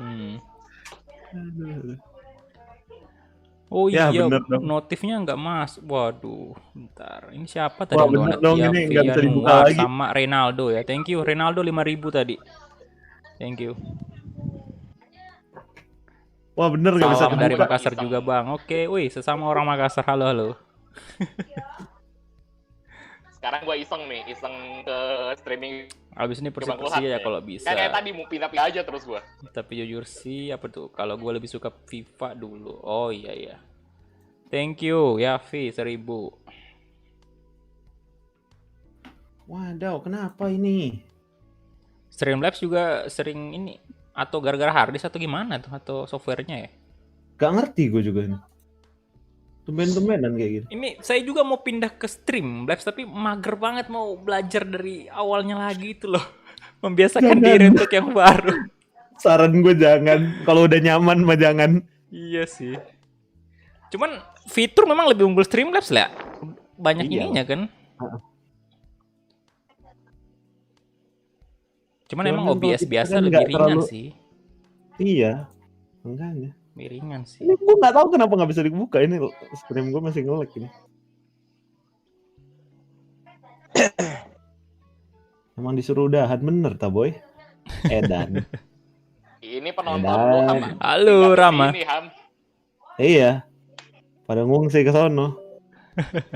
Oh Ya, iya, bener dong. notifnya nggak mas. Waduh, bentar. Ini siapa tadi? Wah, yang bener donat? dong, Ya, ini nggak bisa dibuka Villanueva lagi. sama Ronaldo ya. Thank you, Ronaldo 5.000 tadi. Thank you. Wah, bener nggak bisa Salam dari dibuka. Makassar juga bang. Oke, wih, sesama orang Makassar. Halo, halo. Sekarang gue iseng ke streaming. Abis ini Bang Persib ya Kulhat, kalau bisa. Kayak tadi mau pindah-pindah aja terus gue. Tapi jujur sih, apa tuh? Kalau gue lebih suka FIFA dulu. Oh iya iya. Thank you, ya Vi 1.000. Wadaw, kenapa ini? Streamlabs juga sering ini atau gara-gara harddisk atau gimana tuh atau softwarenya ya? Gak ngerti gue juga nih. Tumben-tumbenan kayak gitu. Ini saya juga mau pindah ke Streamlabs tapi mager banget mau belajar dari awalnya lagi itu loh. Membiasakan Jangan. diri untuk yang baru. Saran gue jangan. Kalau udah nyaman mah jangan. Iya sih. Cuman fitur memang lebih unggul Streamlabs lah. Banyak Iya. ininya kan. Cuman emang Cuman OBS kalau biasa kita kan lebih nggak ringan terlalu- sih. Iya. Enggaknya. Lebih ringan sih. Ini gue nggak tahu kenapa nggak bisa dibuka ini. Stream gue masih nge-lag ini. Emang disuruh udahan bener ta boy? Edan. Ini penonton Edan. lu Ham. Halo Pindah ke Rama. sini, Ham. Iya. Pada ngungsi ke sono.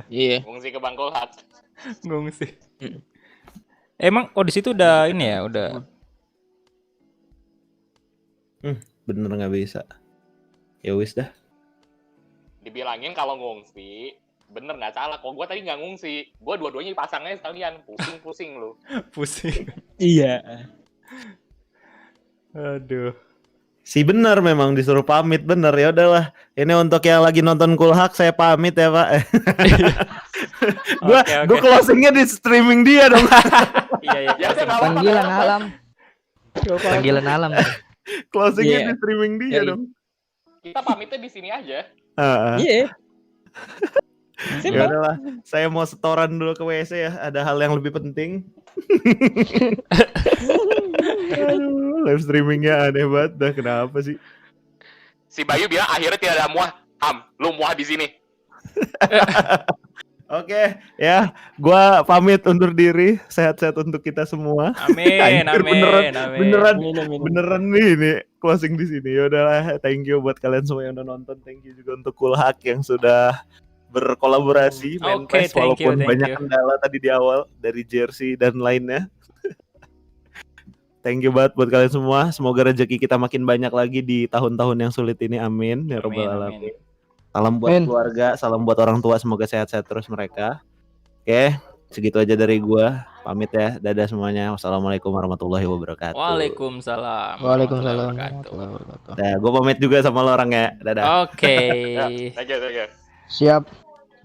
Iya. Fungsi ke Bang Kulhat. Ngungsi. Emang di situ udah ini ya, udah Bener nggak bisa. Ya wis dah. Dibilangin kalau ngungsi, bener nggak salah. Kok gue tadi nggak ngungsi, gue dua-duanya pasangnya sekalian. Pusing-pusing lu. pusing. Iya. Aduh. Si bener memang disuruh pamit bener ya udahlah. Ini untuk yang lagi nonton Kulhak saya pamit ya Pak. Gua Oke, gua oke. closingnya di streaming dia dong. Iya iya. Ya udah nggak apa-apa, Panggilan nggak apa-apa. alam. Panggilan alam. Closingnya Iya. di streaming dia Iya. dong. Kita pamitnya di sini aja. Heeh. Iya. Ya udahlah, saya mau setoran dulu ke WC ya. Ada hal yang lebih penting. Aduh, live streamingnya aneh banget. Dah kenapa sih? Si Bayu bilang akhirnya tidak ada muah. Ham, lu muah di sini. Oke, ya, gua pamit undur diri. Sehat-sehat untuk kita semua. Amin, Anjir, amin, beneran, amin. beneran, Amin, amin. beneran nih ini closing di sini. Ya udahlah, thank you buat kalian semua yang udah nonton. Thank you juga untuk Kulhak yang sudah berkolaborasi main Oke, PES thank you, walaupun thank banyak you. kendala tadi di awal dari jersey dan lainnya. Thank you banget buat kalian semua. Semoga rezeki kita makin banyak lagi di tahun-tahun yang sulit ini. Amin. Ya rabbal Amin, alamin. Salam buat Amin. keluarga, salam buat orang tua. Semoga sehat-sehat terus mereka. Oke, segitu aja dari gua. Pamit ya. Dadah semuanya. Wassalamualaikum warahmatullahi wabarakatuh. Waalaikumsalam. Waalaikumsalam warahmatullahi warahmatullahi wabarakatuh. Nah, gua pamit juga sama lo orang ya. Dadah. Oke. Thank you, thank you. Siap.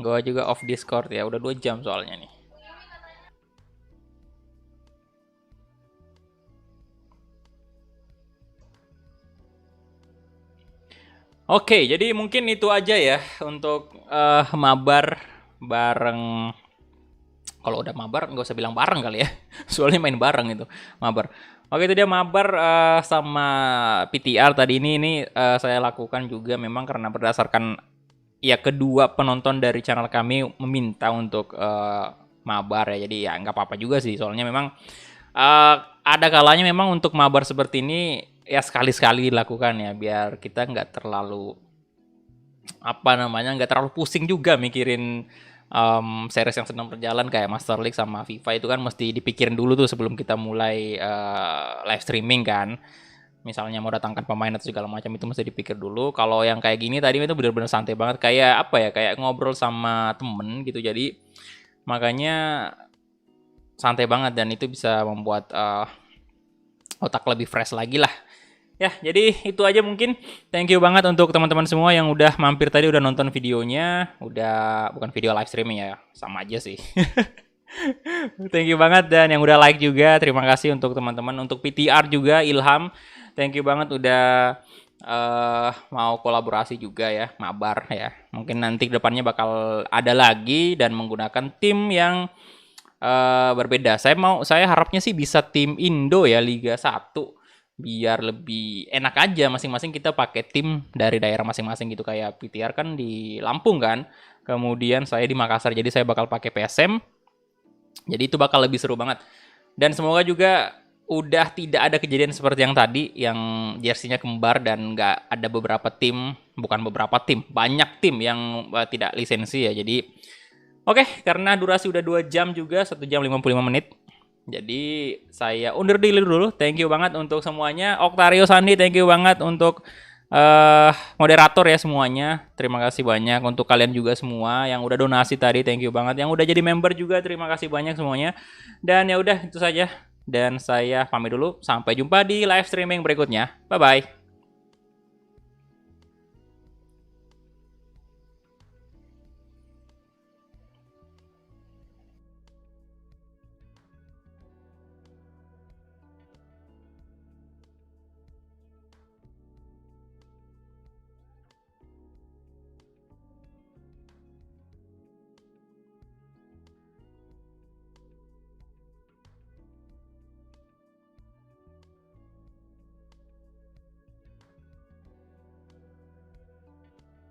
Gua juga off Discord ya. Udah 2 jam soalnya nih. Oke, jadi mungkin itu aja ya untuk mabar bareng. Kalau udah mabar nggak usah bilang bareng kali ya, soalnya main bareng itu mabar. Oke, itu dia mabar sama PTR tadi ini saya lakukan juga memang karena berdasarkan ya kedua penonton dari channel kami meminta untuk mabar ya, jadi ya nggak apa-apa juga sih, soalnya memang ada kalanya memang untuk mabar seperti ini ya sekali-sekali dilakukan ya, biar kita nggak terlalu nggak terlalu pusing juga mikirin series yang sedang berjalan kayak Master League sama FIFA itu kan mesti dipikirin dulu tuh sebelum kita mulai live streaming kan. misalnya mau datangkan pemain atau segala macam itu mesti dipikir dulu. Kalau yang kayak gini tadi itu bener-bener santai banget, kayak apa ya, kayak ngobrol sama temen gitu. Jadi makanya santai banget dan itu bisa membuat otak lebih fresh lagi lah. Ya, jadi itu aja mungkin. Thank you banget untuk teman-teman semua yang udah mampir tadi, udah nonton videonya. Udah, bukan video live streaming ya, sama aja sih. Thank you banget, dan yang udah like juga, terima kasih untuk teman-teman. Untuk PTR juga, Ilham, thank you banget udah mau kolaborasi juga ya, mabar ya. Mungkin nanti kedepannya bakal ada lagi dan menggunakan tim yang berbeda. Saya harapnya sih bisa tim Indo ya, Liga 1. Biar lebih enak aja, masing-masing kita pakai tim dari daerah masing-masing gitu. Kayak PTR kan di Lampung kan, kemudian saya di Makassar, jadi saya bakal pakai PSM. Jadi itu bakal lebih seru banget. Dan semoga juga udah tidak ada kejadian seperti yang tadi, yang jersinya kembar dan nggak ada beberapa tim, bukan beberapa tim, banyak tim yang tidak lisensi ya. Jadi oke, karena durasi udah 2 jam juga, 1 jam 55 menit. Jadi saya undur diri dulu. Thank you banget untuk semuanya. Octario, Sandi, thank you banget untuk moderator ya semuanya. Terima kasih banyak untuk kalian juga semua yang udah donasi tadi. Thank you banget. Yang udah jadi member juga, terima kasih banyak semuanya. Dan ya udah itu saja. Dan saya pamit dulu. Sampai jumpa di live streaming berikutnya. Bye bye.